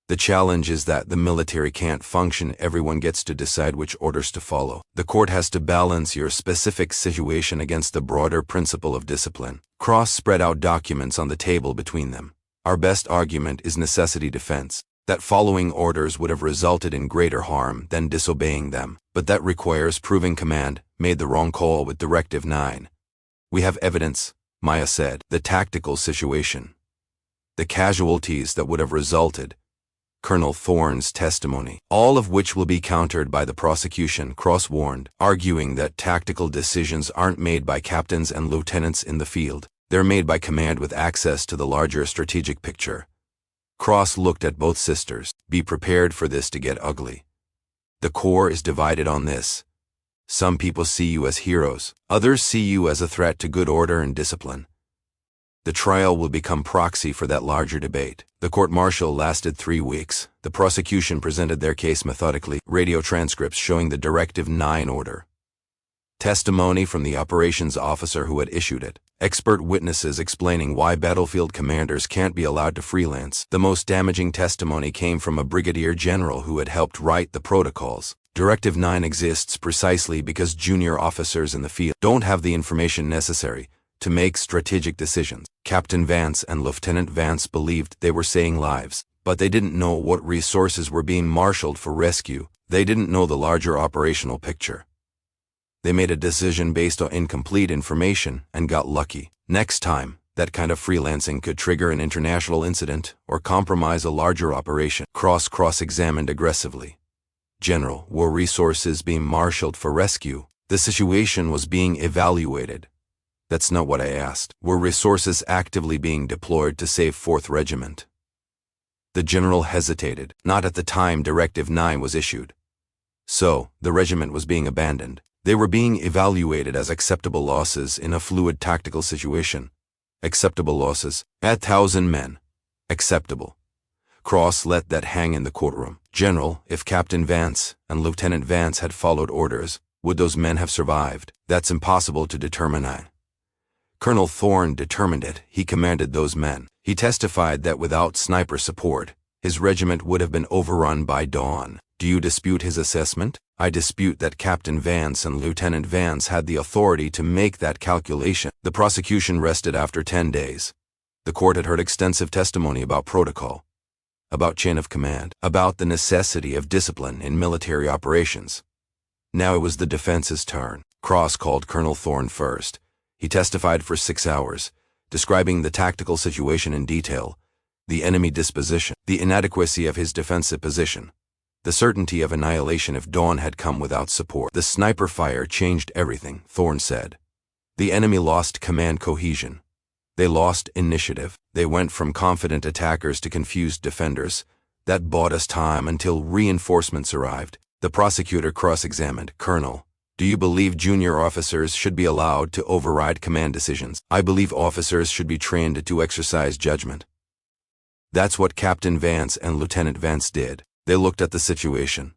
The challenge is that the military can't function. Everyone gets to decide which orders to follow. The court has to balance your specific situation against the broader principle of discipline." Cross spread out documents on the table between them. "Our best argument is necessity defense, that following orders would have resulted in greater harm than disobeying them, but that requires proving command made the wrong call with Directive 9. We have evidence," Maya said. "The tactical situation, the casualties that would have resulted, Colonel Thorne's testimony, all of which will be countered by the prosecution," Cross warned, arguing that tactical decisions aren't made by captains and lieutenants in the field. They're made by command with access to the larger strategic picture. Cross looked at both sisters. "Be prepared for this to get ugly. The Corps is divided on this. Some people see you as heroes. Others see you as a threat to good order and discipline. The trial will become proxy for that larger debate. The court-martial lasted 3 weeks. The prosecution presented their case methodically, radio transcripts showing the Directive 9 order, testimony from the operations officer who had issued it, expert witnesses explaining why battlefield commanders can't be allowed to freelance. The most damaging testimony came from a brigadier general who had helped write the protocols. Directive 9 exists precisely because junior officers in the field don't have the information necessary to make strategic decisions. Captain Vance and Lieutenant Vance believed they were saving lives, but they didn't know what resources were being marshaled for rescue. They didn't know the larger operational picture. They made a decision based on incomplete information and got lucky. Next time, that kind of freelancing could trigger an international incident or compromise a larger operation. Cross-examined aggressively. General, were resources being marshaled for rescue? The situation was being evaluated. That's not what I asked. Were resources actively being deployed to save 4th Regiment? The general hesitated. Not at the time Directive 9 was issued. So, the regiment was being abandoned. They were being evaluated as acceptable losses in a fluid tactical situation. Acceptable losses. At 1,000 men. Acceptable. Cross let that hang in the courtroom. General, if Captain Vance and Lieutenant Vance had followed orders, would those men have survived? That's impossible to determine. Colonel Thorne determined it. He commanded those men. He testified that without sniper support, his regiment would have been overrun by dawn. Do you dispute his assessment? I dispute that Captain Vance and Lieutenant Vance had the authority to make that calculation. The prosecution rested after 10 days. The court had heard extensive testimony about protocol, about chain of command, about the necessity of discipline in military operations. Now it was the defense's turn. Cross called Colonel Thorne first. He testified for 6 hours, describing the tactical situation in detail, the enemy disposition, the inadequacy of his defensive position, the certainty of annihilation if dawn had come without support. The sniper fire changed everything, Thorne said. The enemy lost command cohesion. They lost initiative. They went from confident attackers to confused defenders. That bought us time until reinforcements arrived. The prosecutor cross-examined. Colonel, do you believe junior officers should be allowed to override command decisions? I believe officers should be trained to exercise judgment. That's what Captain Vance and Lieutenant Vance did. They looked at the situation,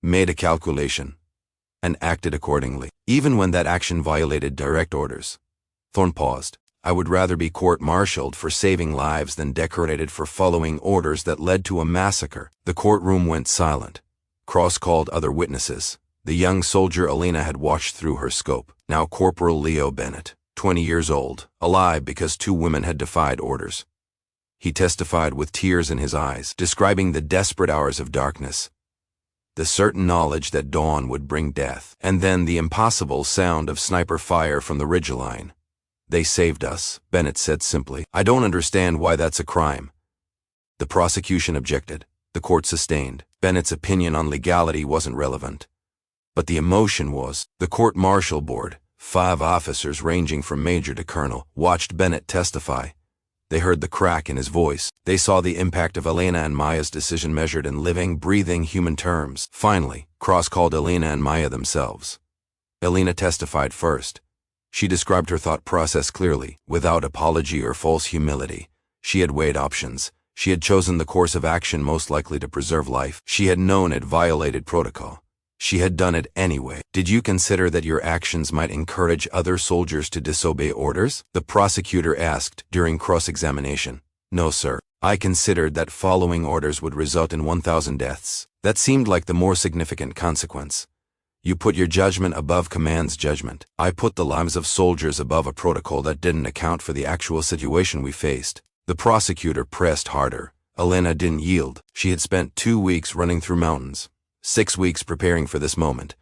made a calculation, and acted accordingly, even when that action violated direct orders. Thorne paused. I would rather be court-martialed for saving lives than decorated for following orders that led to a massacre. The courtroom went silent. Cross called other witnesses. The young soldier Elena had watched through her scope. Now Corporal Leo Bennett, 20 years old, alive because 2 women had defied orders. He testified with tears in his eyes, describing the desperate hours of darkness, the certain knowledge that dawn would bring death, and then the impossible sound of sniper fire from the ridgeline. They saved us, Bennett said simply. I don't understand why that's a crime. The prosecution objected. The court sustained. Bennett's opinion on legality wasn't relevant. But the emotion was. The court-martial board, 5 officers ranging from major to colonel, watched Bennett testify. They heard the crack in his voice. They saw the impact of Elena and Maya's decision measured in living, breathing human terms. Finally, Cross called Elena and Maya themselves. Elena testified first. She described her thought process clearly, without apology or false humility. She had weighed options. She had chosen the course of action most likely to preserve life. She had known it violated protocol. She had done it anyway. Did you consider that your actions might encourage other soldiers to disobey orders? The prosecutor asked during cross-examination. No, sir. I considered that following orders would result in 1,000 deaths. That seemed like the more significant consequence. You put your judgment above command's judgment. I put the lives of soldiers above a protocol that didn't account for the actual situation we faced. The prosecutor pressed harder. Elena didn't yield. She had spent 2 weeks running through mountains. 6 weeks preparing for this moment.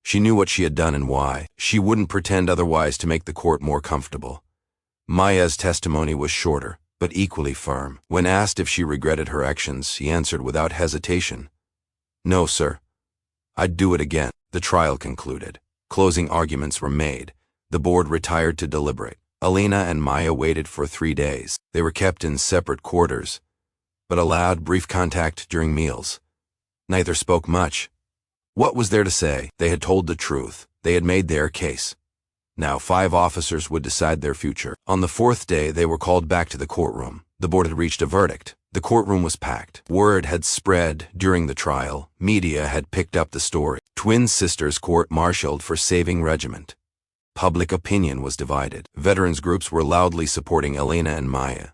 She knew what she had done and why. She wouldn't pretend otherwise to make the court more comfortable. Maya's testimony was shorter, but equally firm. When asked if she regretted her actions, she answered without hesitation. No, sir. I'd do it again. The trial concluded. Closing arguments were made. The board retired to deliberate. Elena and Maya waited for 3 days. They were kept in separate quarters, but allowed brief contact during meals. Neither spoke much. What was there to say? They had told the truth. They had made their case. Now 5 officers would decide their future. On the 4th day, they were called back to the courtroom. The board had reached a verdict. The courtroom was packed. Word had spread during the trial. Media had picked up the story. Twin sisters court-martialed for saving regiment. Public opinion was divided. Veterans groups were loudly supporting Elena and Maya.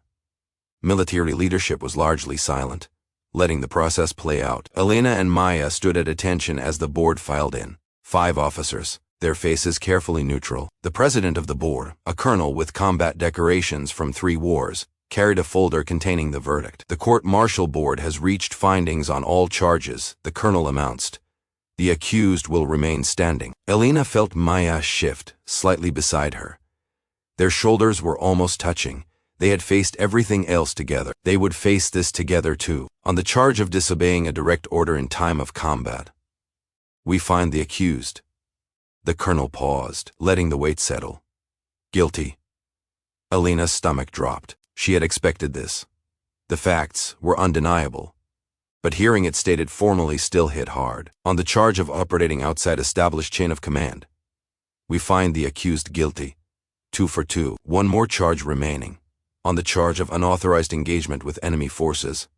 Military leadership was largely silent, letting the process play out. Elena and Maya stood at attention as the board filed in. 5 officers, their faces carefully neutral. The president of the board, a colonel with combat decorations from 3 wars, carried a folder containing the verdict. The court-martial board has reached findings on all charges, the colonel announced. The accused will remain standing. Elena felt Maya shift slightly beside her. Their shoulders were almost touching. They had faced everything else together. They would face this together too, on the charge of disobeying a direct order in time of combat. We find the accused. The colonel paused, letting the weight settle. Guilty. Elena's stomach dropped. She had expected this. The facts were undeniable. But hearing it stated formally still hit hard. On the charge of operating outside established chain of command, we find the accused guilty. 2 for 2. 1 more charge remaining. On the charge of unauthorized engagement with enemy forces,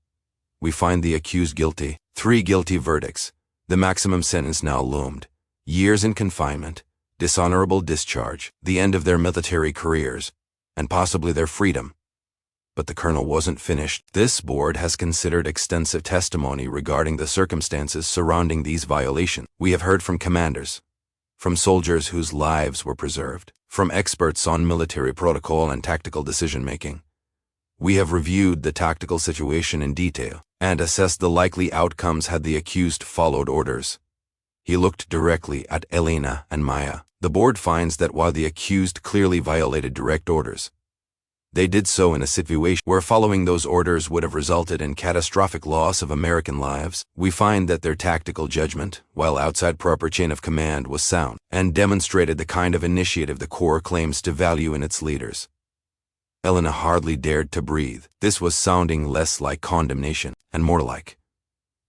we find the accused guilty. 3 guilty verdicts. The maximum sentence now loomed. Years in confinement, dishonorable discharge, the end of their military careers, and possibly their freedom. But the colonel wasn't finished. This board has considered extensive testimony regarding the circumstances surrounding these violations. We have heard from commanders, from soldiers whose lives were preserved, from experts on military protocol and tactical decision-making. We have reviewed the tactical situation in detail and assessed the likely outcomes had the accused followed orders. He looked directly at Elena and Maya. The board finds that while the accused clearly violated direct orders, they did so in a situation where following those orders would have resulted in catastrophic loss of American lives. We find that their tactical judgment, while outside proper chain of command, was sound and demonstrated the kind of initiative the Corps claims to value in its leaders. Elena hardly dared to breathe. This was sounding less like condemnation and more like.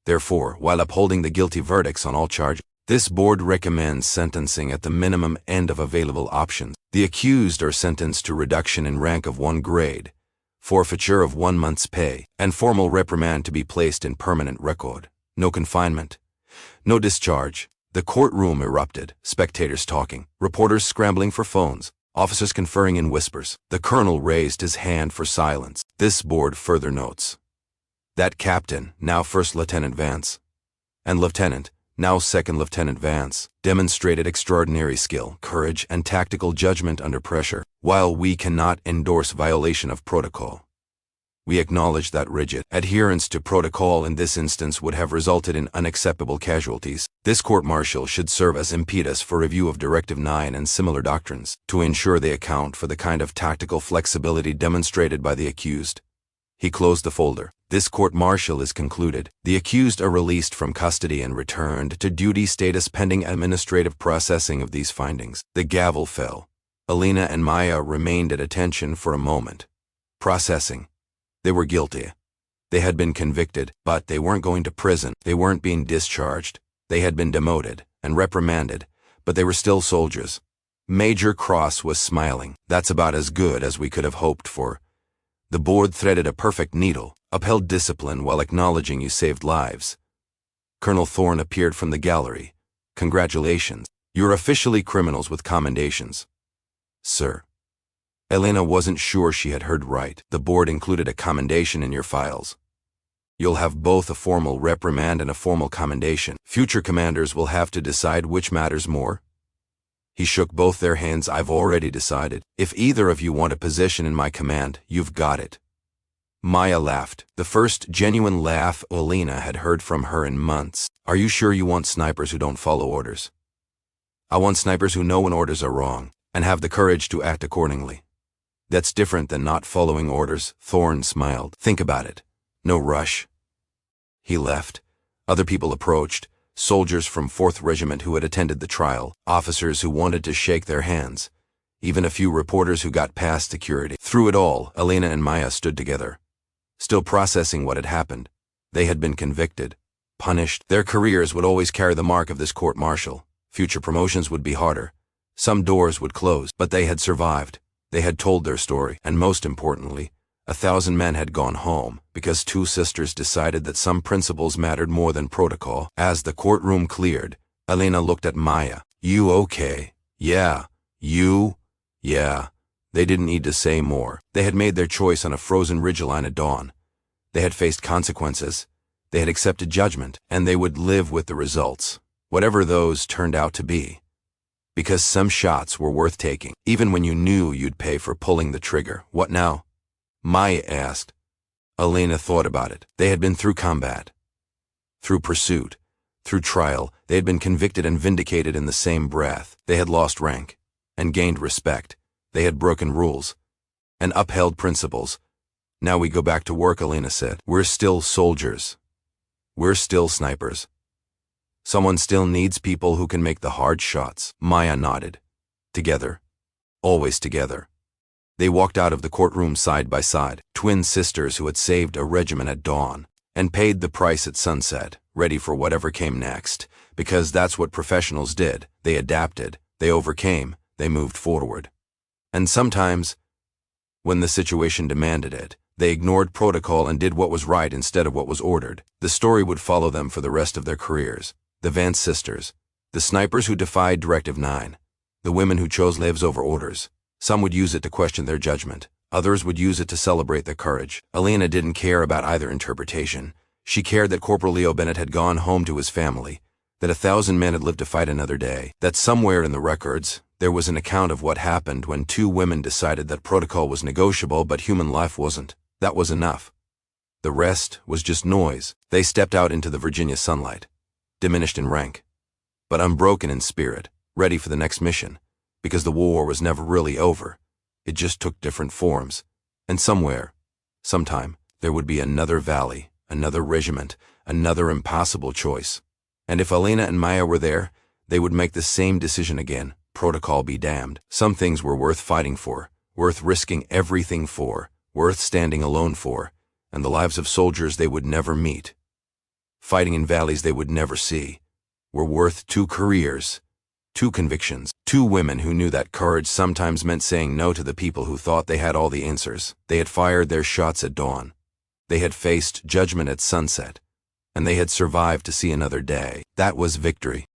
Therefore, while upholding the guilty verdicts on all charges, this board recommends sentencing at the minimum end of available options. The accused are sentenced to reduction in rank of 1 grade, forfeiture of 1 month's pay, and formal reprimand to be placed in permanent record. No confinement, no discharge. The courtroom erupted, spectators talking, reporters scrambling for phones, officers conferring in whispers. The colonel raised his hand for silence. This board further notes that Captain, now First Lieutenant Vance, and Lieutenant, now Second Lieutenant Vance, demonstrated extraordinary skill, courage, and tactical judgment under pressure. While we cannot endorse violation of protocol, we acknowledge that rigid adherence to protocol in this instance would have resulted in unacceptable casualties. This court-martial should serve as impetus for review of Directive 9 and similar doctrines, to ensure they account for the kind of tactical flexibility demonstrated by the accused. He closed the folder. This court-martial is concluded. The accused are released from custody and returned to duty status pending administrative processing of these findings. The gavel fell. Elena and Maya remained at attention for a moment. Processing. They were guilty. They had been convicted, but they weren't going to prison. They weren't being discharged. They had been demoted and reprimanded, but they were still soldiers. Major Cross was smiling. That's about as good as we could have hoped for. The board threaded a perfect needle, upheld discipline while acknowledging you saved lives. Colonel Thorne appeared from the gallery. Congratulations. You're officially criminals with commendations. Sir. Elena wasn't sure she had heard right. The board included a commendation in your files. You'll have both a formal reprimand and a formal commendation. Future commanders will have to decide which matters more. He shook both their hands. I've already decided. If either of you want a position in my command, you've got it. Maya laughed, the first genuine laugh Elena had heard from her in months. Are you sure you want snipers who don't follow orders? I want snipers who know when orders are wrong, and have the courage to act accordingly. That's different than not following orders. Thorne smiled. Think about it. No rush. He left. Other people approached. Soldiers from 4th Regiment who had attended the trial, officers who wanted to shake their hands, even a few reporters who got past security. Through it all, Elena and Maya stood together, still processing what had happened. They had been convicted, punished. Their careers would always carry the mark of this court-martial. Future promotions would be harder. Some doors would close, but they had survived. They had told their story, and most importantly, 1,000 men had gone home because two sisters decided that some principles mattered more than protocol. As the courtroom cleared, Elena looked at Maya. "You okay?" "Yeah." "You?" "Yeah." They didn't need to say more. They had made their choice on a frozen ridgeline at dawn. They had faced consequences. They had accepted judgment, and they would live with the results, whatever those turned out to be. Because some shots were worth taking, even when you knew you'd pay for pulling the trigger. "What now?" Maya asked. Elena thought about it. They had been through combat, through pursuit, through trial. They had been convicted and vindicated in the same breath. They had lost rank and gained respect. They had broken rules and upheld principles. "Now we go back to work," Elena said. "We're still soldiers. We're still snipers. Someone still needs people who can make the hard shots." Maya nodded. Together. Always together. They walked out of the courtroom side by side, twin sisters who had saved a regiment at dawn and paid the price at sunset, ready for whatever came next, because that's what professionals did. They adapted, they overcame, they moved forward. And sometimes, when the situation demanded it, they ignored protocol and did what was right instead of what was ordered. The story would follow them for the rest of their careers. The Vance sisters, the snipers who defied Directive 9, the women who chose lives over orders. Some would use it to question their judgment. Others would use it to celebrate their courage. Elena didn't care about either interpretation. She cared that Corporal Leo Bennett had gone home to his family, that 1,000 men had lived to fight another day, that somewhere in the records there was an account of what happened when two women decided that protocol was negotiable but human life wasn't. That was enough. The rest was just noise. They stepped out into the Virginia sunlight, diminished in rank, but unbroken in spirit, ready for the next mission. Because the war was never really over. It just took different forms. And somewhere, sometime, there would be another valley, another regiment, another impossible choice. And if Elena and Maya were there, they would make the same decision again. Protocol be damned. Some things were worth fighting for, worth risking everything for, worth standing alone for, and the lives of soldiers they would never meet, fighting in valleys they would never see, were worth 2 careers, 2 convictions, 2 women who knew that courage sometimes meant saying no to the people who thought they had all the answers. They had fired their shots at dawn. They had faced judgment at sunset. And they had survived to see another day. That was victory.